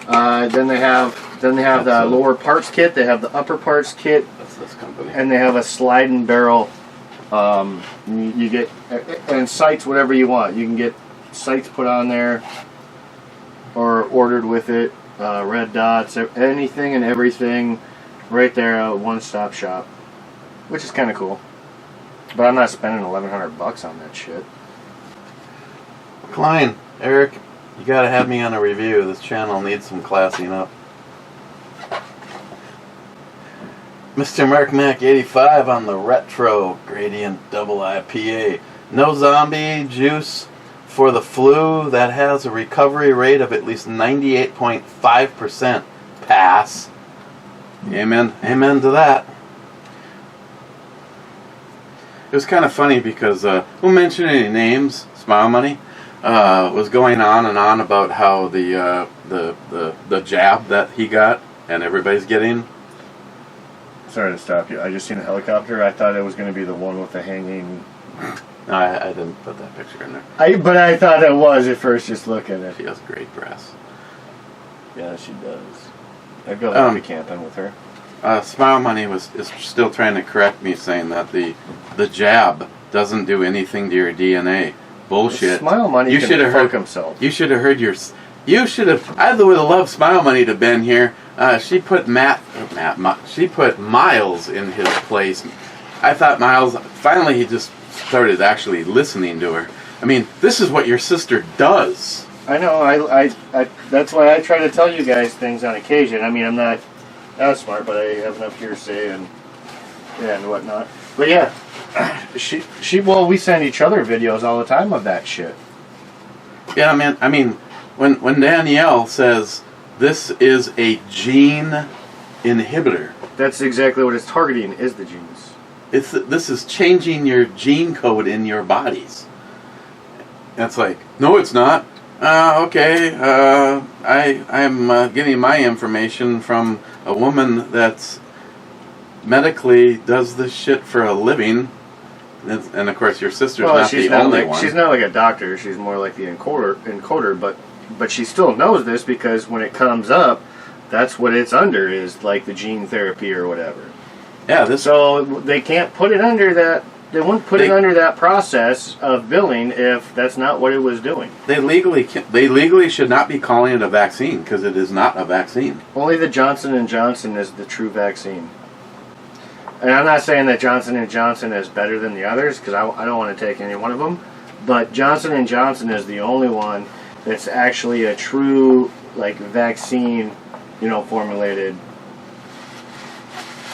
Then they have the lower parts kit. They have the upper parts kit, That's this company. and they have a slide and barrel. You get and sights, whatever you want. You can get sights put on there, or ordered with it, red dots, anything and everything, right there, a one-stop shop, which is kind of cool. But I'm not spending $1,100 on that shit. Klein, Eric, you gotta have me on a review. This channel needs some classing up. Mr. Mark Mac 85 on the Retro Gradient Double IPA. No zombie juice for the flu that has a recovery rate of at least 98.5%. Pass. Amen. Amen to that. It was kind of funny because who mentioned any names? Smile Money was going on and on about how the jab that he got and everybody's getting. Sorry to stop you. I just seen a helicopter. I thought it was going to be the one with the hanging. No, I didn't put that picture in there. But I thought it was at first, just looking at it. She has great breasts. Yeah, she does. I'd go to be camping with her. Smile Money is still trying to correct me, saying that the jab doesn't do anything to your DNA. Bullshit. Smile Money You should have heard himself. You should have heard your. You should have. I would have loved Smile Money to have been here. She put she put Miles in his place. I thought Miles. Finally, he just started actually listening to her. I mean, this is what your sister does. I know. I that's why I try to tell you guys things on occasion. I mean, I'm not that smart, but I have enough hearsay and whatnot. But yeah, well, we send each other videos all the time of that shit. Yeah, man. I mean, when Danielle says this is a gene inhibitor, that's exactly what it's targeting, is the genes. This is changing your gene code in your bodies. That's like, no, it's not. Okay. I'm getting my information from a woman that's medically does this shit for a living, and of course your sister's not the only one. She's not like a doctor. She's more like the encoder. But she still knows this because when it comes up, that's what it's under, is like the gene therapy or whatever. Yeah. So they can't put it under that. They wouldn't put it under that process of billing if that's not what it was doing. They legally should not be calling it a vaccine because it is not a vaccine. Only the Johnson & Johnson is the true vaccine. And I'm not saying that Johnson & Johnson is better than the others, because I don't want to take any one of them. But Johnson & Johnson is the only one that's actually a true, like, vaccine, formulated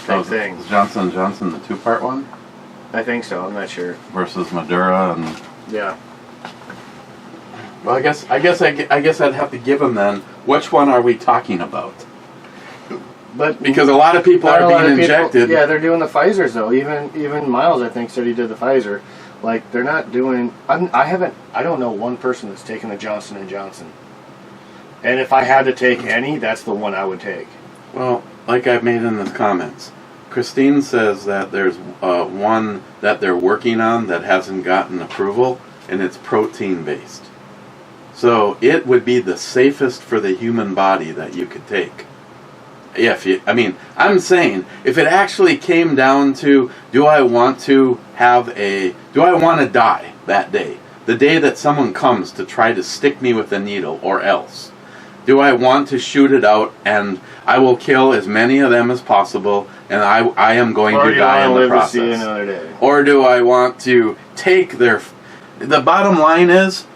type thing. Is Johnson & Johnson the two-part one? I think so. I'm not sure. Versus Madura and... Yeah. Well, I guess I'd have to give them then. Which one are we talking about? But because a lot of people are being injected. Yeah, they're doing the Pfizers though. Even Miles, I think, said he did the Pfizer. Like, they're not doing. I don't know one person that's taken the Johnson & Johnson. And if I had to take any, that's the one I would take. Well, like I've made in the comments, Christine says that there's one that they're working on that hasn't gotten approval, and it's protein based. So it would be the safest for the human body that you could take. I'm saying, if it actually came down to, do I want to die that day? The day that someone comes to try to stick me with a needle or else? Do I want to shoot it out and I will kill as many of them as possible and I am going to die in the process? To see another day? Or do I want to take their... The bottom line is,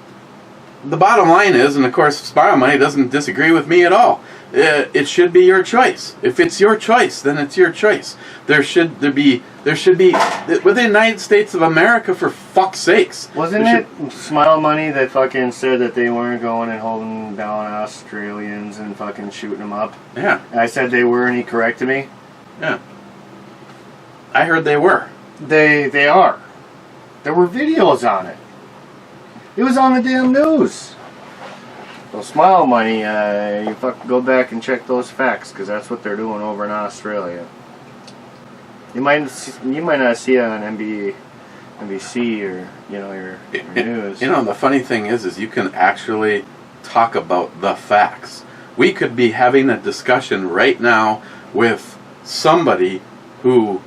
and of course Smile Money doesn't disagree with me at all, it should be your choice. If it's your choice, then it's your choice. There should be with the United States of America, for fuck's sakes. Wasn't it Smile Money that fucking said that they weren't going and holding down Australians and fucking shooting them up? Yeah. And I said they were, and he corrected me. Yeah. I heard they were. They are. There were videos on it. It was on the damn news. So Smile Money, you go back and check those facts, because that's what they're doing over in Australia. You might not see it on NBC or your news. The funny thing is you can actually talk about the facts. We could be having a discussion right now with somebody who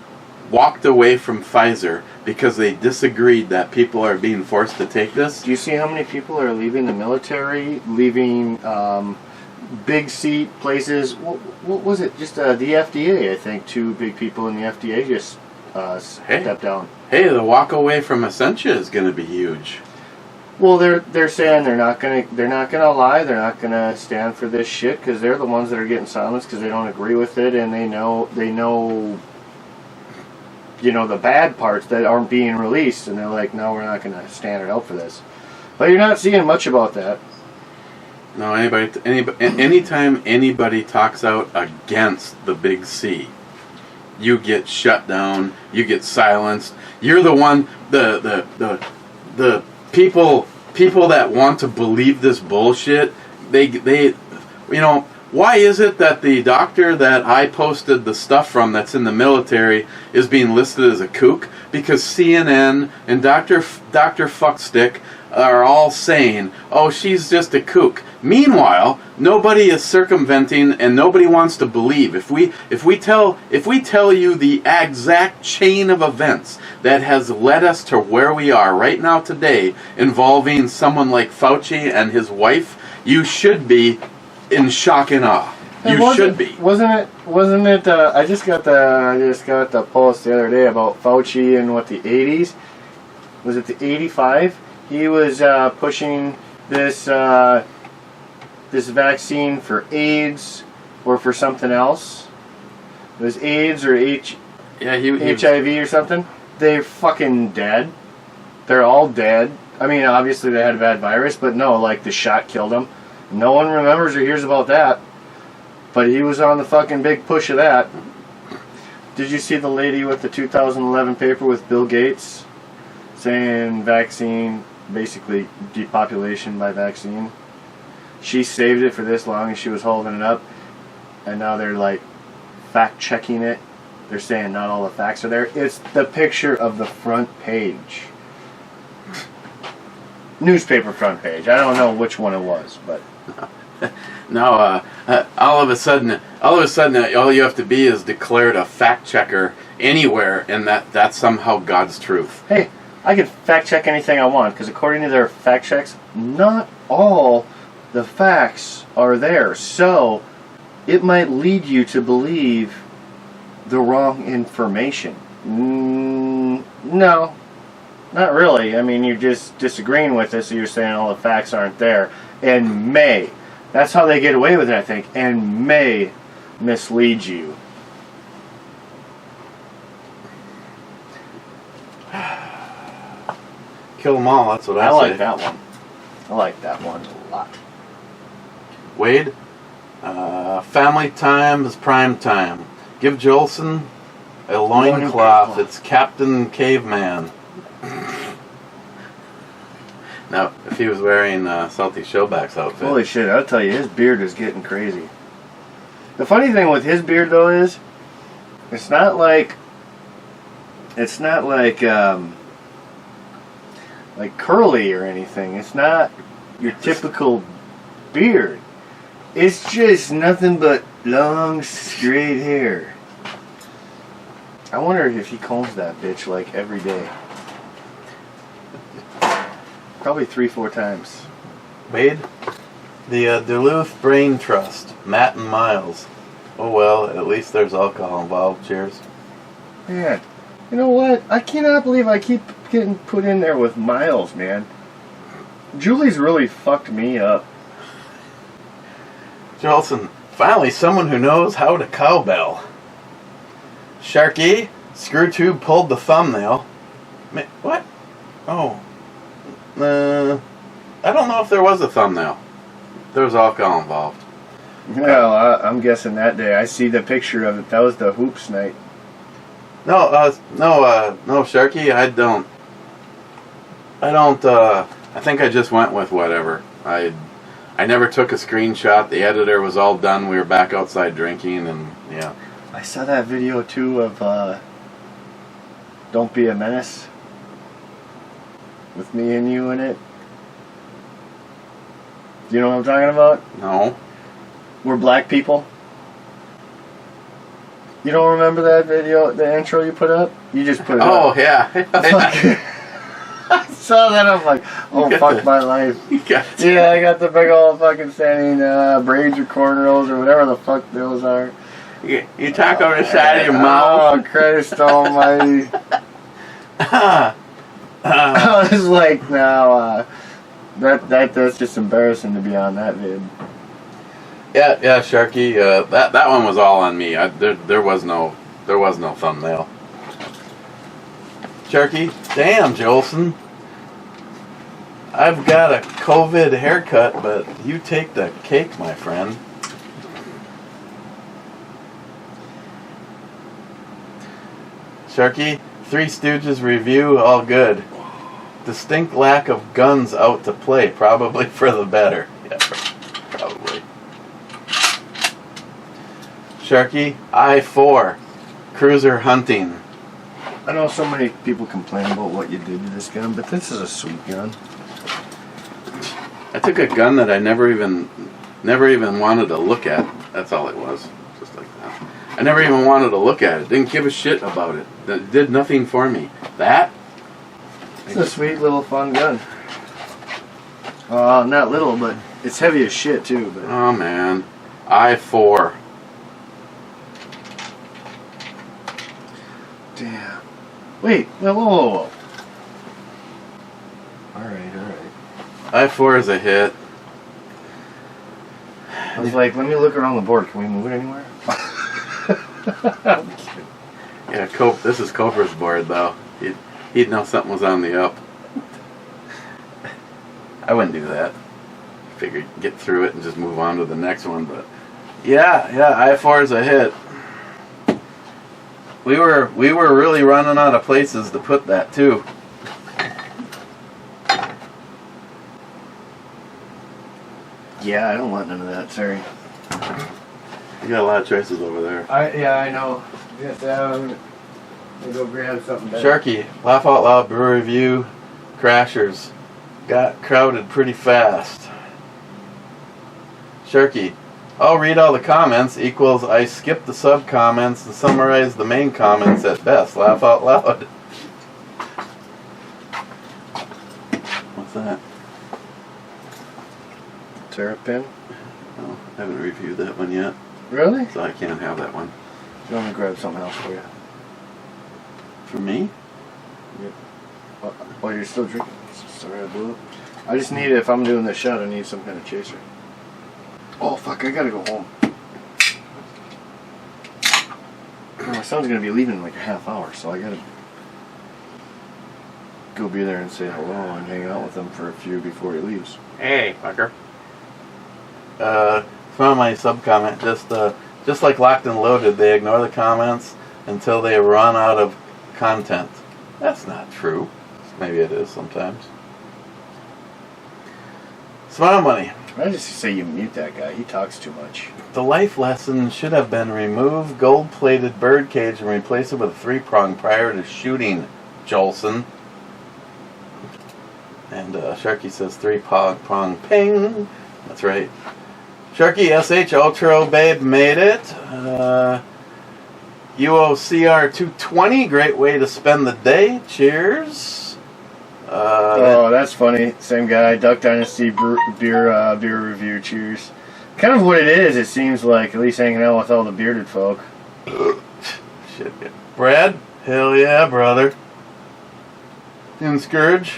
walked away from Pfizer because they disagreed that people are being forced to take this. Do you see how many people are leaving the military, leaving big seat places. What was it? Just the FDA, I think. 2 big people in the FDA just stepped down. Hey, the walk away from Essentia is going to be huge. Well, they're saying they're not gonna lie. They're not gonna stand for this shit because they're the ones that are getting silenced because they don't agree with it, and they know the bad parts that aren't being released, and they're like, no, we're not gonna stand it out for this. But you're not seeing much about that. No, anytime anybody talks out against the big C, you get shut down. You get silenced. You're the one. The people that want to believe this bullshit, they why is it that the doctor that I posted the stuff from that's in the military is being listed as a kook? Because CNN and Dr. Fuckstick are all saying, oh, she's just a kook. Meanwhile, nobody is circumventing and nobody wants to believe. If we tell you the exact chain of events that has led us to where we are right now today, involving someone like Fauci and his wife, you should be in shock and awe. You should be. Wasn't it? I just got the post the other day about Fauci in the 80s. Was it the 85? He was pushing this vaccine for AIDS or for something else. It was AIDS or HIV or something. They're fucking dead. They're all dead. I mean, obviously they had a bad virus, but no, like the shot killed them. No one remembers or hears about that. But he was on the fucking big push of that. Did you see the lady with the 2011 paper with Bill Gates saying vaccine, basically depopulation by vaccine? She saved it for this long and she was holding it up. And now they're like fact-checking it. They're saying not all the facts are there. It's the picture of the front page. Newspaper front page. I don't know which one it was, but... No, all of a sudden, all you have to be is declared a fact checker anywhere, and that's somehow God's truth. Hey, I can fact check anything I want because according to their fact checks, not all the facts are there. So it might lead you to believe the wrong information. No, not really. I mean, you're just disagreeing with it, so you're saying all the facts aren't there, and may. That's how they get away with it, I think, and may mislead you. Kill them all, that's what I say. I like that one. I like that one a lot. Wade, family time is prime time. Give Jolson a loincloth. It's Captain Caveman. Now, if he was wearing Salty Showback's outfit. Holy shit, I'll tell you, his beard is getting crazy. The funny thing with his beard, though, is it's not like curly or anything. It's not your typical beard. It's just nothing but long, straight hair. I wonder if he combs that bitch like every day. Probably 3-4 times. Wade, the Duluth Brain Trust, Matt and Miles. Oh well, at least there's alcohol involved. Cheers. Man, you know what? I cannot believe I keep getting put in there with Miles, man. Julie's really fucked me up. Jolson, finally someone who knows how to cowbell. Sharky, Screw Tube pulled the thumbnail. What? Oh. I don't know if there was a thumbnail. There was alcohol involved. Well, I'm guessing that day. I see the picture of it. That was the hoops night. No, Sharky, I don't. I think I just went with whatever. I never took a screenshot. The editor was all done. We were back outside drinking, and yeah. I saw that video too of Don't Be a Menace with me and you in it. Do you know what I'm talking about? No. We're black people. You don't remember that video, the intro you put up? You just put it up. Oh, yeah. saw that, I'm like, oh, got fuck the- my life. You got Yeah, I got the big old fucking standing braids or cornrows or whatever the fuck those are. you talk over the side of your mouth. Oh, Christ almighty. I was like, no, that's just embarrassing to be on that vid. Yeah, Sharky. That one was all on me. There was no thumbnail. Sharky, damn, Jolson. I've got a COVID haircut, but you take the cake, my friend. Sharky, Three Stooges review, all good. Distinct lack of guns out to play, probably for the better. Yeah, probably. Sharky, I-4, cruiser hunting. I know so many people complain about what you did to this gun, but this is a sweet gun. I took a gun that I never even wanted to look at. That's all it was. Just like that. I never even wanted to look at it. Didn't give a shit about it. That did nothing for me. That? It's a sweet little fun gun. Not little, but it's heavy as shit too. But Oh man. I-4. damn. Wait, whoa. Alright. I-4 is a hit. I was like, let me look around the board. Can we move it anywhere? Yeah, this is Cobra's board though. He'd know something was on the up. I wouldn't do that. Figured get through it and just move on to the next one, but yeah, I-4 is a hit. We were really running out of places to put that too. Yeah, I don't want none of that. Sorry. You got a lot of choices over there. I know. Yes, I'll go grab something better. Sharky, Laugh Out Loud Brew Review, Crashers. Got crowded pretty fast. Sharky, I'll read all the comments equals I skip the sub-comments and summarize the main comments at best. Laugh out loud. What's that? Terrapin? Oh, I haven't reviewed that one yet, Really? so I can't have that one. You want me to grab something else for you? For me? Oh, you're still drinking? Sorry, I blew it. I just need, if I'm doing this shot, I need some kind of chaser. Oh, fuck, I gotta go home. Oh, my son's gonna be leaving in like a half hour, so I gotta go be there and say hello and hang out with him for a few before he leaves. Hey, fucker. Found my sub-comment, just like Locked and Loaded, they ignore the comments until they run out of content. That's not true. Maybe it is sometimes. Smile Money. I just say you mute that guy. He talks too much. The life lesson should have been remove gold-plated birdcage and replace it with a 3-prong prior to shooting, Jolson. And Sharky says 3-prong ping. That's right. Sharky SH Ultra Babe made it. UOCR 220, great way to spend the day. Cheers. Oh, that's funny. Same guy. Duck Dynasty beer review. Cheers. Kind of what it is. It seems like, at least hanging out with all the bearded folk. Shit. Yeah. Brad? Hell yeah, brother. In Scourge?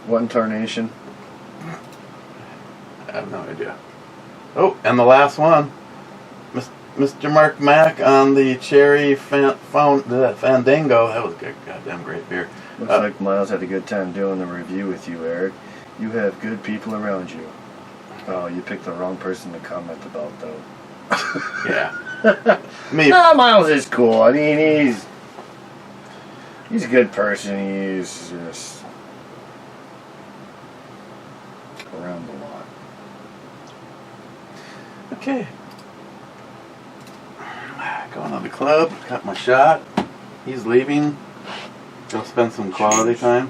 What in tarnation? I have no idea. Oh, and the last one. Mr. Mark Mack on the Cherry Fandango. That was a goddamn great beer. Looks like Miles had a good time doing the review with you, Eric. You have good people around you. Oh, you picked the wrong person to comment about, though. Yeah. Me. No, Miles is cool. I mean, he's a good person. He's just around a lot. Okay. Going to the club. Got my shot. He's leaving. Go spend some quality time.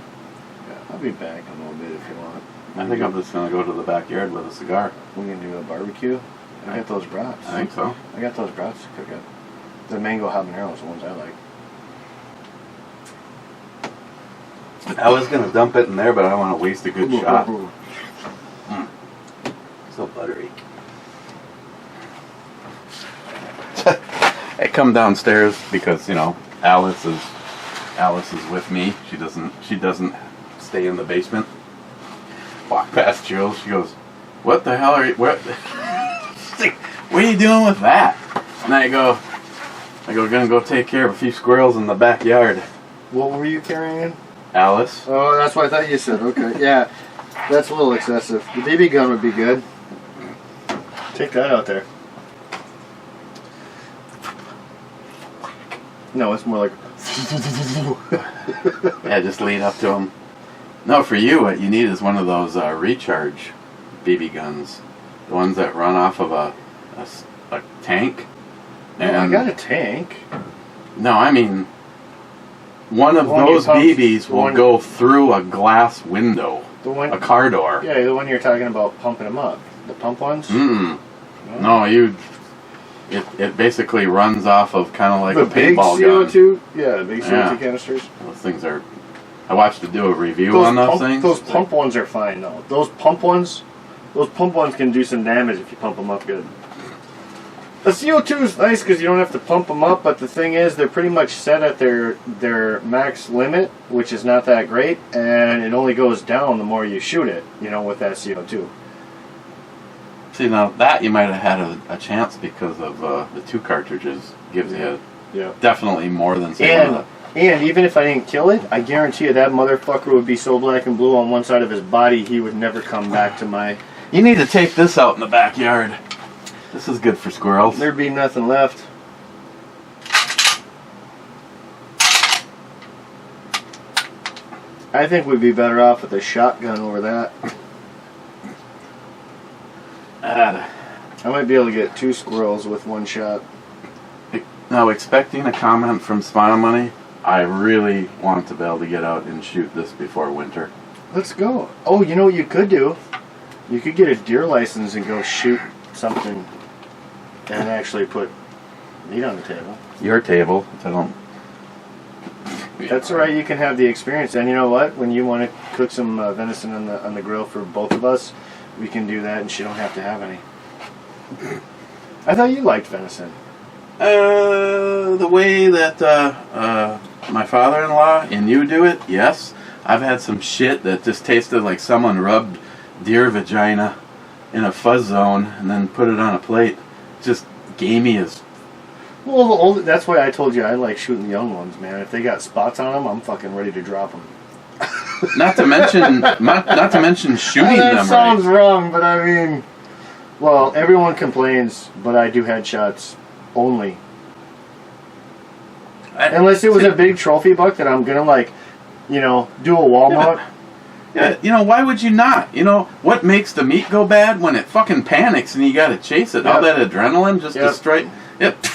Yeah, I'll be back in a little bit if you want. I think I'm just going to go to the backyard with a cigar. We can do a barbecue. I got those brats. I think so. I got those brats to cook up. The mango habaneros, the ones I like. I was gonna dump it in there, but I don't want to waste a good shot. So buttery. I come downstairs because Alice is with me. She doesn't stay in the basement. Walk past Jill. She goes, "What the hell are you? What? What are you doing with that?" And I go, gonna go take care of a few squirrels in the backyard. What were you carrying? Alice. Oh, that's what I thought you said. Okay, yeah, that's a little excessive. The BB gun would be good. Take that out there. No, it's more like. Yeah, just lead up to them. No, for you, what you need is one of those recharge BB guns, the ones that run off of a tank. And I got a tank. No, I mean, one of those BBs will go through a glass window, a car door. Yeah, the one you're talking about pumping them up. The pump ones? No, it basically runs off of kind of like the a paintball big CO2? gun. Yeah, the big CO2 canisters. Those things are... I watched it do a review on those things. Those pump ones are fine, though. Those pump ones can do some damage if you pump them up good. The CO2 is nice because you don't have to pump them up, but the thing is, they're pretty much set at their max limit, which is not that great, and it only goes down the more you shoot it, with that CO2. See, now that you might have had a chance because of the 2 cartridges gives you definitely more than say And even if I didn't kill it, I guarantee you that motherfucker would be so black and blue on one side of his body, he would never come back to my... You need to take this out in the backyard. This is good for squirrels. There'd be nothing left. I think we'd be better off with a shotgun over that. I might be able to get 2 squirrels with 1 shot. Now, expecting a comment from Smile Money, I really want to be able to get out and shoot this before winter. Let's go. Oh, you know what you could do? You could get a deer license and go shoot something and actually put meat on the table. Your table. I don't... That's alright, you can have the experience. And you know what? When you want to cook some venison on the grill for both of us, we can do that and she don't have to have any. I thought you liked venison. The way that my father-in-law and you do it, yes. I've had some shit that just tasted like someone rubbed deer vagina in a fuzz zone and then put it on a plate. Just gamey as... Well, that's why I told you I like shooting the young ones, man. If they got spots on them, I'm fucking ready to drop them. Not to mention shooting them. That sounds wrong, but I mean, well, everyone complains, but I do headshots only. Unless it was a big trophy buck that I'm gonna do a wall mount. Yeah, why would you not? What makes the meat go bad? When it fucking panics and you gotta chase it. Yep. All that adrenaline just destroyed. Yep.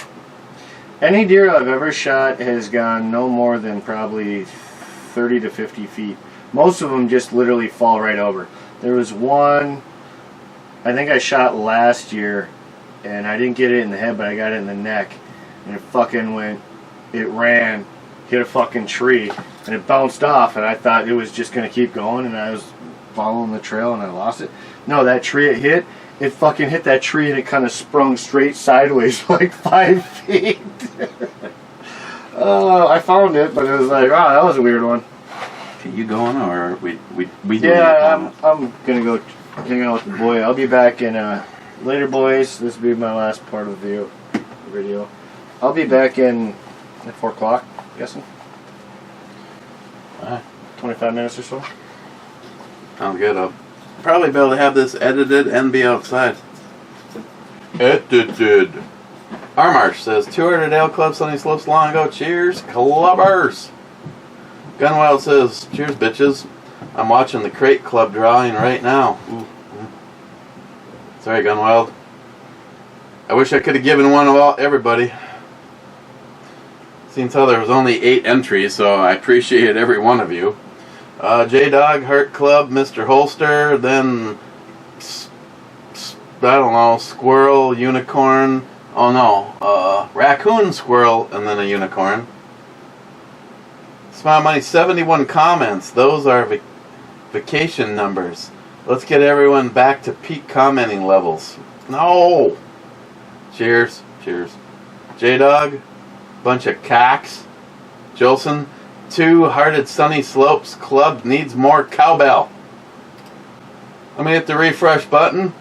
Any deer I've ever shot has gone no more than probably 30 to 50 feet. Most of them just literally fall right over. There was one, I think I shot last year, and I didn't get it in the head, but I got it in the neck. And it fucking it ran, hit a fucking tree, and it bounced off, and I thought it was just going to keep going, and I was following the trail, and I lost it. No, that tree it fucking hit that tree, and it kind of sprung straight sideways like 5 feet. I found it, but it was like, wow, that was a weird one. Okay, you going, or we do? Yeah, I'm going to go hang out with the boy. I'll be back in later, boys. This will be my last part of the video. I'll be back in at 4 o'clock, I'm guessing. 25 minutes or so. Sounds good. I'll probably be able to have this edited and be outside. Edited. Armarsh says, toured at Ale Club Sunny Slopes long ago. Cheers, clubbers. Gunwild says, cheers, bitches. I'm watching the Crate Club drawing right now. Ooh. Sorry, Gunwild. I wish I could have given one of everybody. Seems how there was only 8 entries, so I appreciate every one of you. J-Dog, Heart Club, Mr. Holster, then, I don't know, Squirrel, Unicorn, oh no, Raccoon, Squirrel, and then a Unicorn. Spot money, 71 comments. Those are vacation numbers. Let's get everyone back to peak commenting levels. No! Cheers. Cheers. J-Dog. Bunch of cocks. Jolson. 2-Hearted Sunny Slopes Club needs more cowbell. Let me hit the refresh button.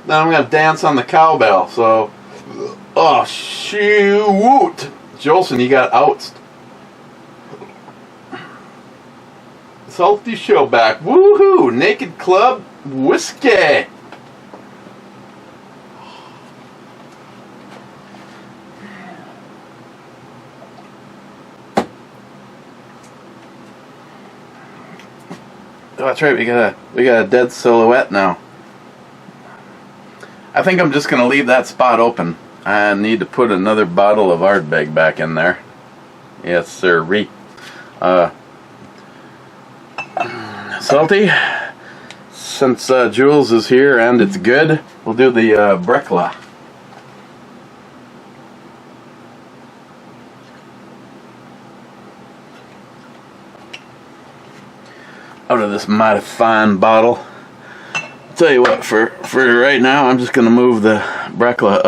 Then I'm going to dance on the cowbell. So, oh, shoot. Jolson, you got outsed. Salty show back. Woohoo! Naked Club whiskey. Oh, that's right. We got a dead silhouette now. I think I'm just gonna leave that spot open. I need to put another bottle of Ardbeg back in there. Yes, sir. Salty. Since Jules is here and it's good, we'll do the Brecla. Out of this mighty fine bottle. I'll tell you what, for right now, I'm just gonna move the Brecla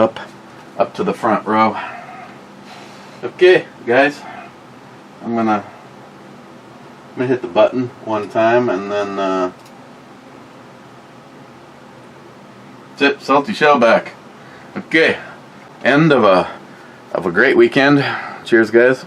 up to the front row. Okay, guys, I'm gonna hit the button one time and then that's it. Salty Shellback. Okay, end of a great weekend. Cheers, guys.